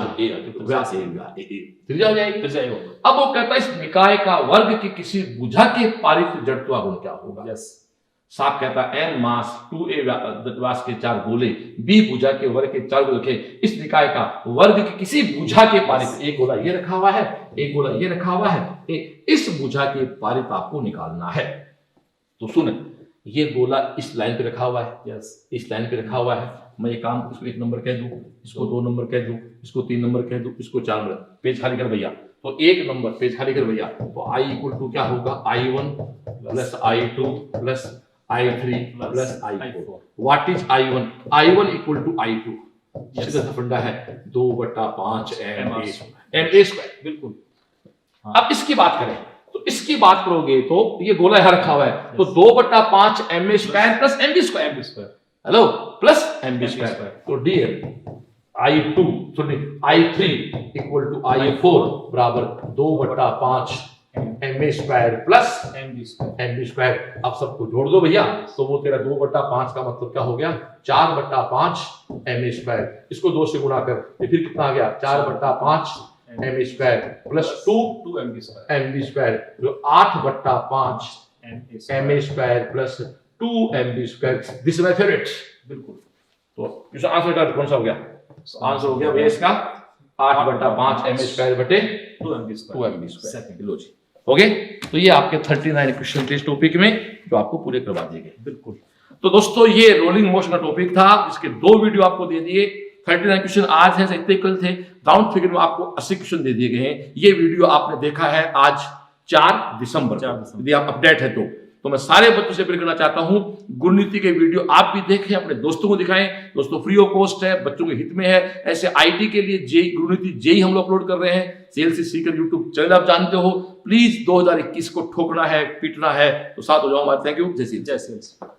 व्यास त्रिज्या हो जाएगी। अब वो कहता है इस निकाय का वर्ग की किसी भुजा के पारित जड़त्वा गुण क्या होगा। यस, साफ कहता है n मास 2a व्यास के 4 गोले b भुजा के वर्ग के 4 गोले रखे, इस निकाय का वर्ग की किसी भुजा के पारित, एक गोला ये रखा हुआ है, एक गोला ये रखा हुआ है, इस भुजा के पारित आपको निकालना है। तो सुन, ये गोला इस लाइन पे रखा हुआ है, यस, इस लाइन पे रखा हुआ है, मैं ये काम इसको 1 नंबर कह दूं, इसको 2 नंबर कह दूं, इसको 3 नंबर कह दूं, इसको 4 नंबर, पेज खाली कर भैया, तो 1 नंबर पेज खाली कर भैया, तो i इक्वल टू क्या होगा, i1 plus i2 plus i3 plus i4। What is i1, i1 equal to i2, सीधा सा फंडा है 2/5 ma², बिल्कुल। अब इसकी बात करें, तो इसकी बात करोगे तो ये गोला यहां रखा हुआ है, तो 2/5 ma² plus mb², hello, plus mb², तो dear i2 sorry i3 equal to i4 बराबर 2/5 ma² प्लस mb²। अब सबको जोड़ दो भैया, तो वो तेरा 2/5 का मतलब क्या हो गया, 4/5 ma², इसको 2 से गुणा कर, ये फिर कितना आ गया, 4/5 ma² प्लस 2 mb², जो 8/5 ma² plus 2 mb²। This is my favourite, बिल्कुल। तो इसका आंसर कौन सा हो गया, आंसर हो गया भैया इसका 8/5 ma² बटे 2 mb²। लो जी, हो गए। तो ये आपके 39 क्वेश्चन थे इस टॉपिक में, जो आपको पूरे करवा दिए गए, बिल्कुल। तो दोस्तों ये रोलिंग मोशन का टॉपिक था, इसके 2 वीडियो आपको दे दिए। 39 क्वेश्चन आज है, इतने कल थे। राउंड फिगर में आपको 80 क्वेश्चन दे दिए गए हैं। ये वीडियो आपने देखा है आज 4 दिसंबर, यदि आप अपडेट है तो मैं सारे बच्चों से अपील करना चाहता हूं, गुरुनीति के वीडियो आप भी देखें, अपने दोस्तों को दिखाएं। दोस्तों फ्री ऑफ कॉस्ट है, बच्चों के हित में है। ऐसे आईटी के लिए जेई गुरुनीति जेई हम लोग अपलोड कर रहे हैं। सीएलसी सीकर यूट्यूब चैनल आप जानते हो। प्लीज 2021 को ठोकना है, पीटना है, तो साथ हो जाओ हमारे। थैंक यू, जय श्री।